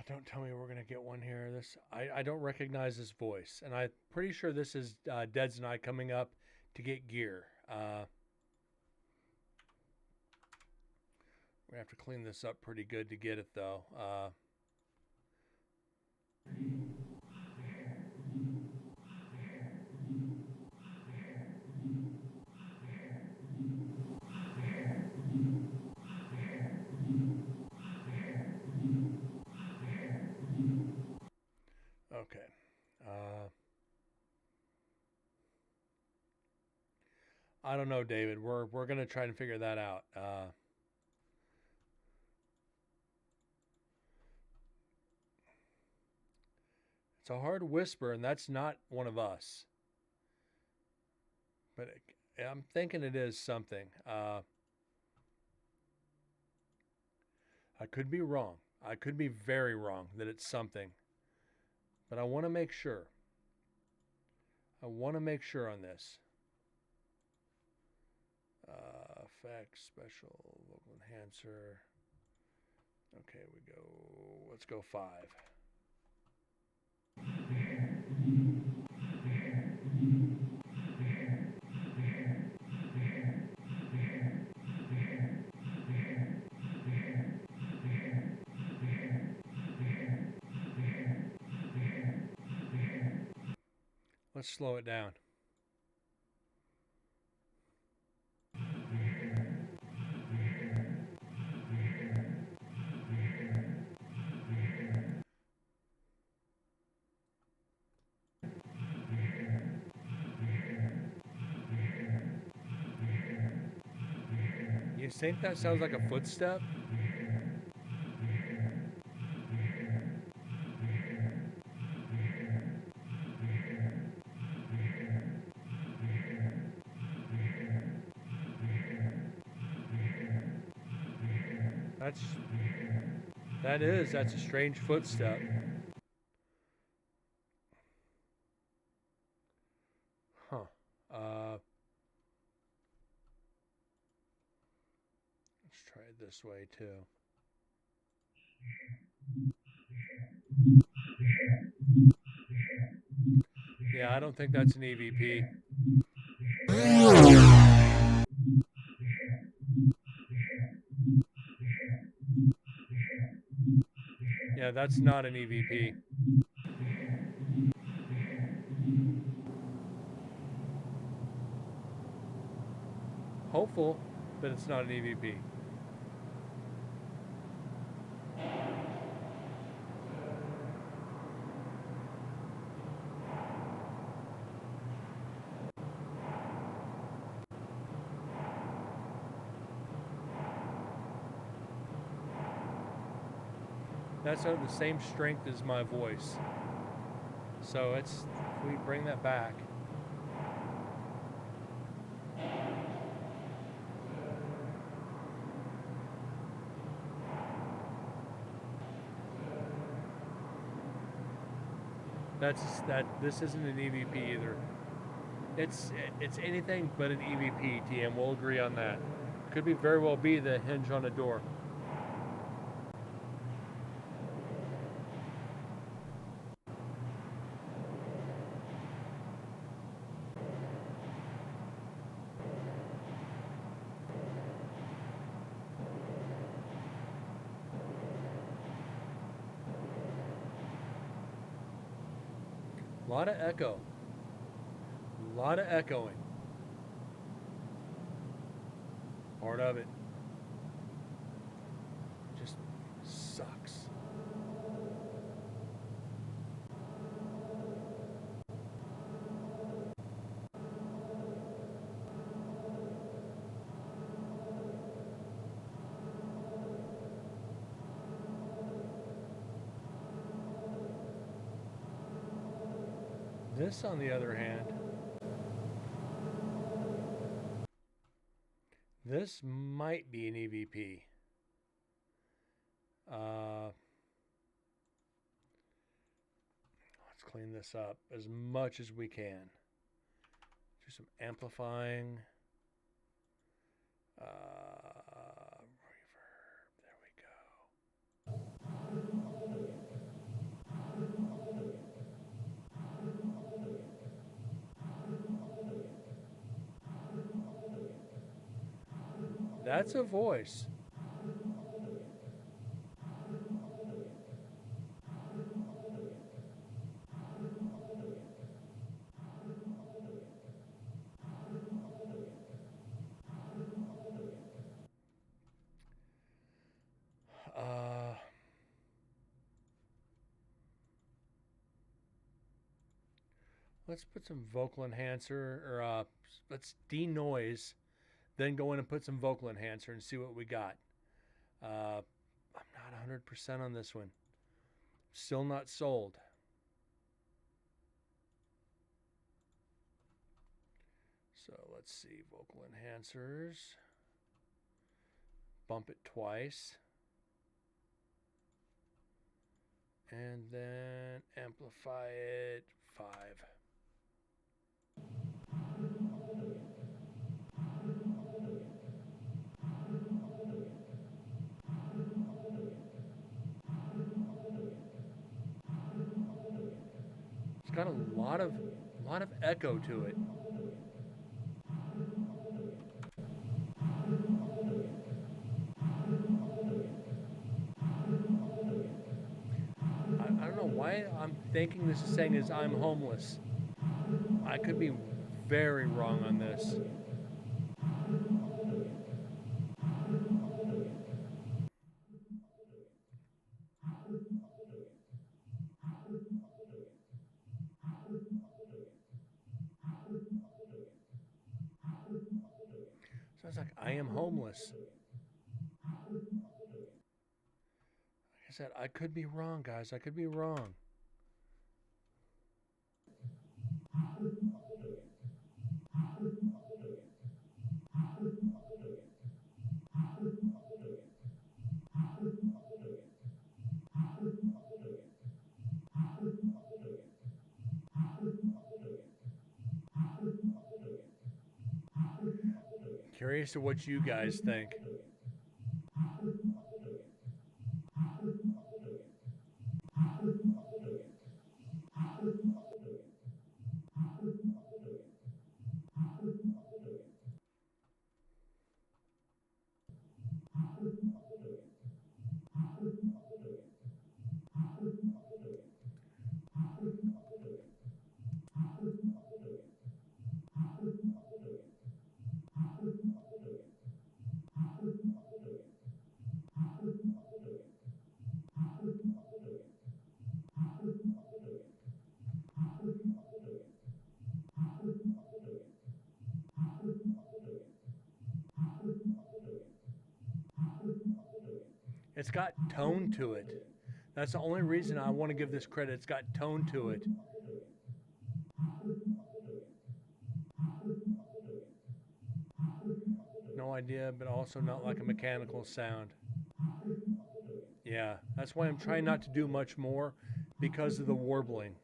Don't tell me we're gonna get one here. I don't recognize this voice, and I'm pretty sure this is Deads and I coming up to get gear. We have to clean this up pretty good to get it though. Okay. I don't know, David. We're gonna try and figure that out. It's a hard whisper, and that's not one of us. But I'm thinking it is something. I could be wrong. I could be very wrong that it's something. But I want to make sure. I want to make sure on this. Effects, special, vocal enhancer. Okay, we go. Let's go 5. Let's slow it down. You think that sounds like a footstep? That's that's a strange footstep. Huh. Uh, let's try it this way too. Yeah, I don't think that's an EVP. Yeah, that's not an EVP. Hopeful, but it's not an EVP. That's of the same strength as my voice. So it's, if we bring that back. This isn't an EVP either. It's anything but an EVP, TM. We'll agree on that. Could be very well be the hinge on a door. A lot of echo. A lot of echoing. Part of it. Just sucks. This, on the other hand, this might be an EVP. Let's clean this up as much as we can. Do some amplifying. Reverb. There we go. That's a voice. Let's put some vocal enhancer, or let's denoise, then go in and put some vocal enhancer and see what we got. I'm not 100% on this one. Still not sold. So let's see, vocal enhancers. Bump it twice. And then amplify it 5. It's got a lot of echo to it. I don't know why I'm thinking this is saying is I'm homeless. I could be very wrong on this. So Sounds like I am homeless. Like I said, I could be wrong, guys. I could be wrong. Curious to what you guys think. It's got tone to it. That's the only reason I want to give this credit. It's got tone to it. No idea, but also not like a mechanical sound. Yeah, that's why I'm trying not to do much more, because of the warbling.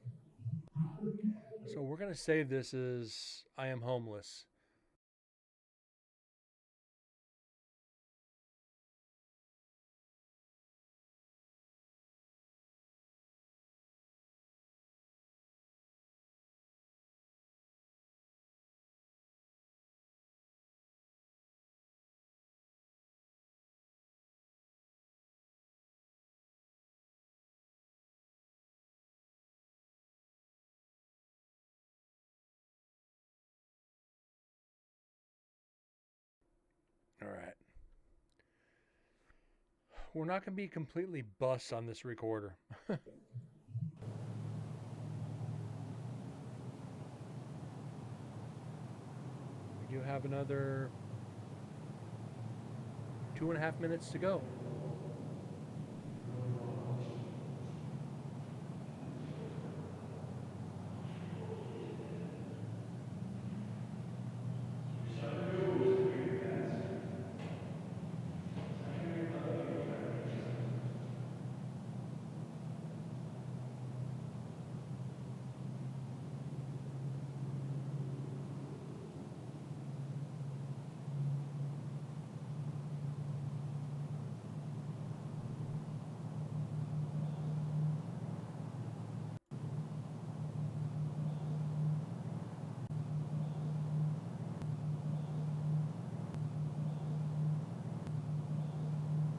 So we're going to save this as I Am Homeless. All right. We're not going to be completely bust on this recorder. We do have another 2.5 minutes to go.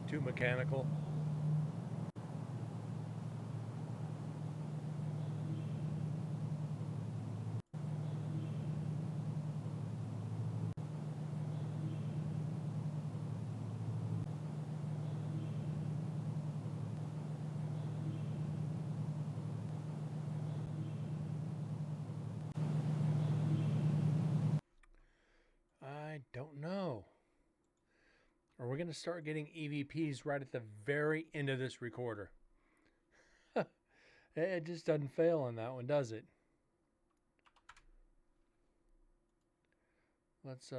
Too mechanical. I don't know. Or we're going to start getting EVPs right at the very end of this recorder. It just doesn't fail on that one, does it? Let's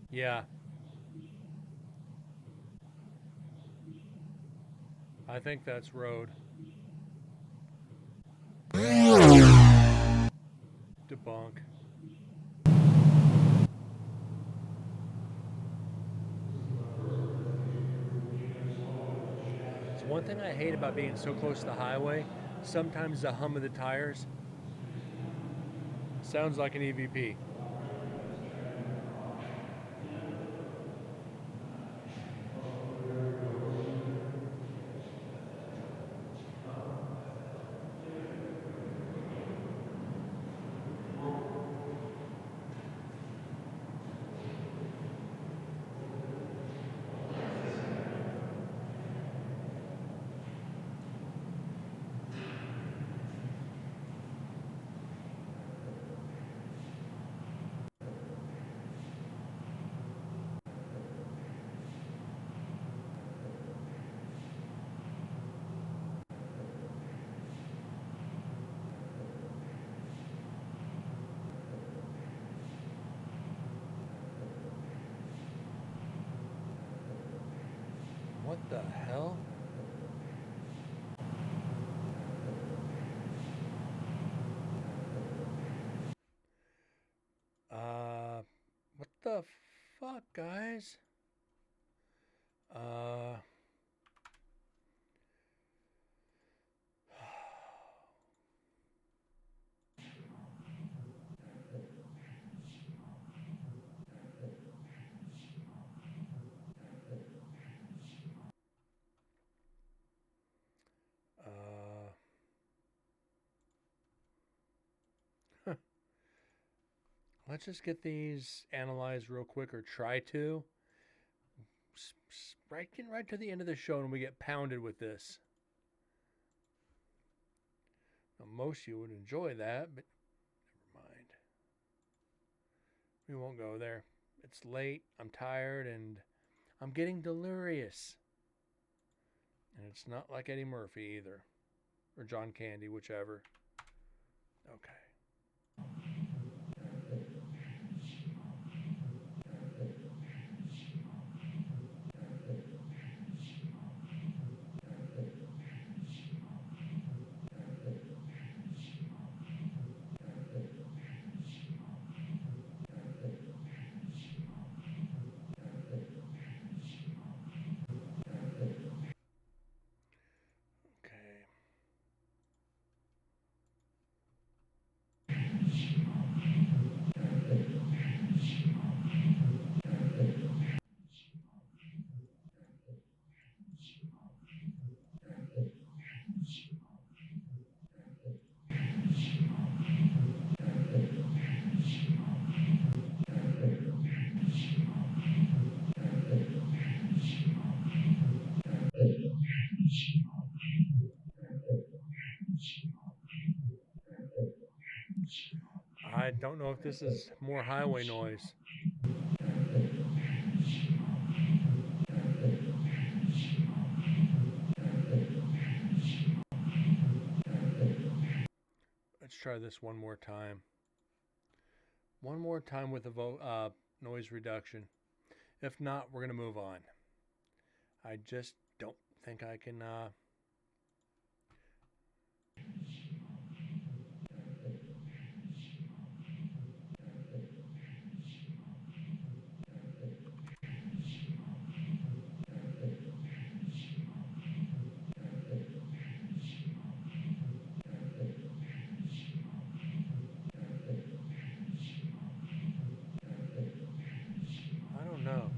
yeah. I think that's road. Debunk. It's one thing I hate about being so close to the highway. Sometimes the hum of the tires sounds like an EVP. What the hell? What the fuck, guys? Uh, uh, let's just get these analyzed real quick, or try to. Getting right to the end of the show and we get pounded with this. Now, most of you would enjoy that, but never mind. We won't go there. It's late, I'm tired, and I'm getting delirious. And it's not like Eddie Murphy either. Or John Candy, whichever. Okay. Okay. I don't know if this is more highway noise. Let's try this one more time. One more time with the noise reduction. If not, we're going to move on. I just don't think I can... I don't know.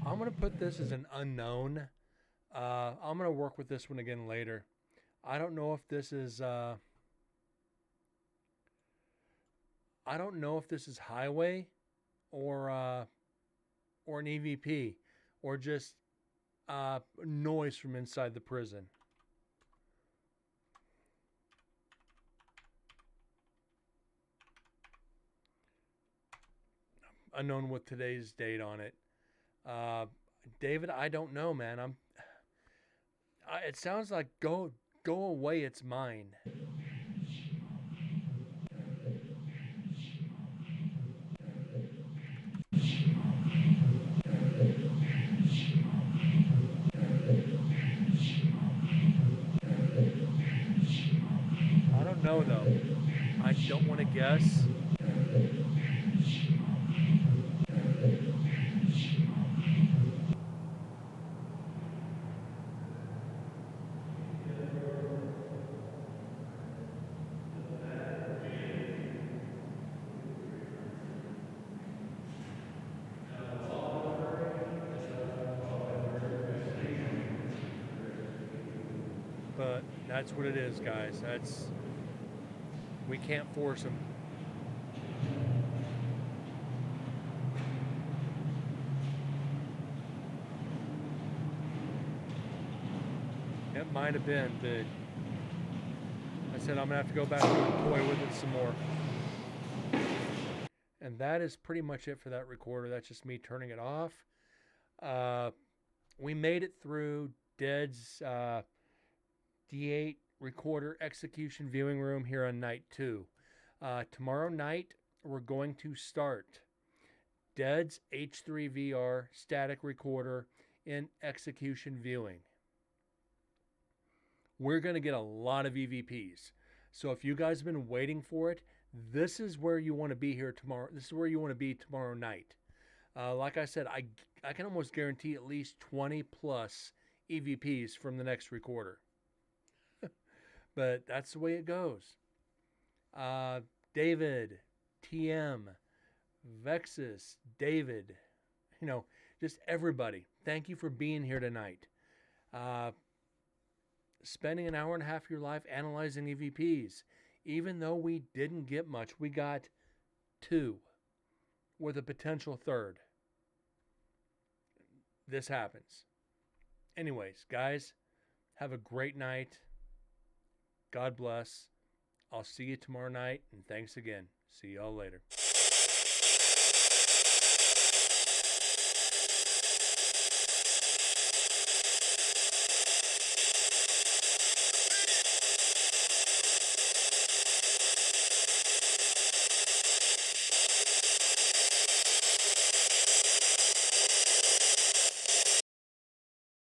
I'm going to put this as an unknown. I'm going to work with this one again later. I don't know if this is... I don't know if this is highway or an EVP or just noise from inside the prison. Unknown with today's date on it. David, I don't know, man. It sounds like go away. It's mine. I don't know though. I don't want to guess. But that's what it is, guys. We can't force them. It might have been, but said, I'm going to have to go back and toy with it some more. And that is pretty much it for that recorder. That's just me turning it off. We made it through Dead's D8 recorder execution viewing room here on night 2. Tomorrow night, we're going to start Dead's H3VR static recorder in execution viewing. We're going to get a lot of EVPs. So if you guys have been waiting for it, this is where you want to be here tomorrow. This is where you want to be tomorrow night. Like I said, I can almost guarantee at least 20 plus EVPs from the next recorder. But that's the way it goes. David, TM, Vexus, David, just everybody. Thank you for being here tonight. Spending an hour and a half of your life analyzing EVPs. Even though we didn't get much, we got 2 with a potential 3rd. This happens. Anyways, guys, have a great night. God bless. I'll see you tomorrow night, and thanks again. See y'all later.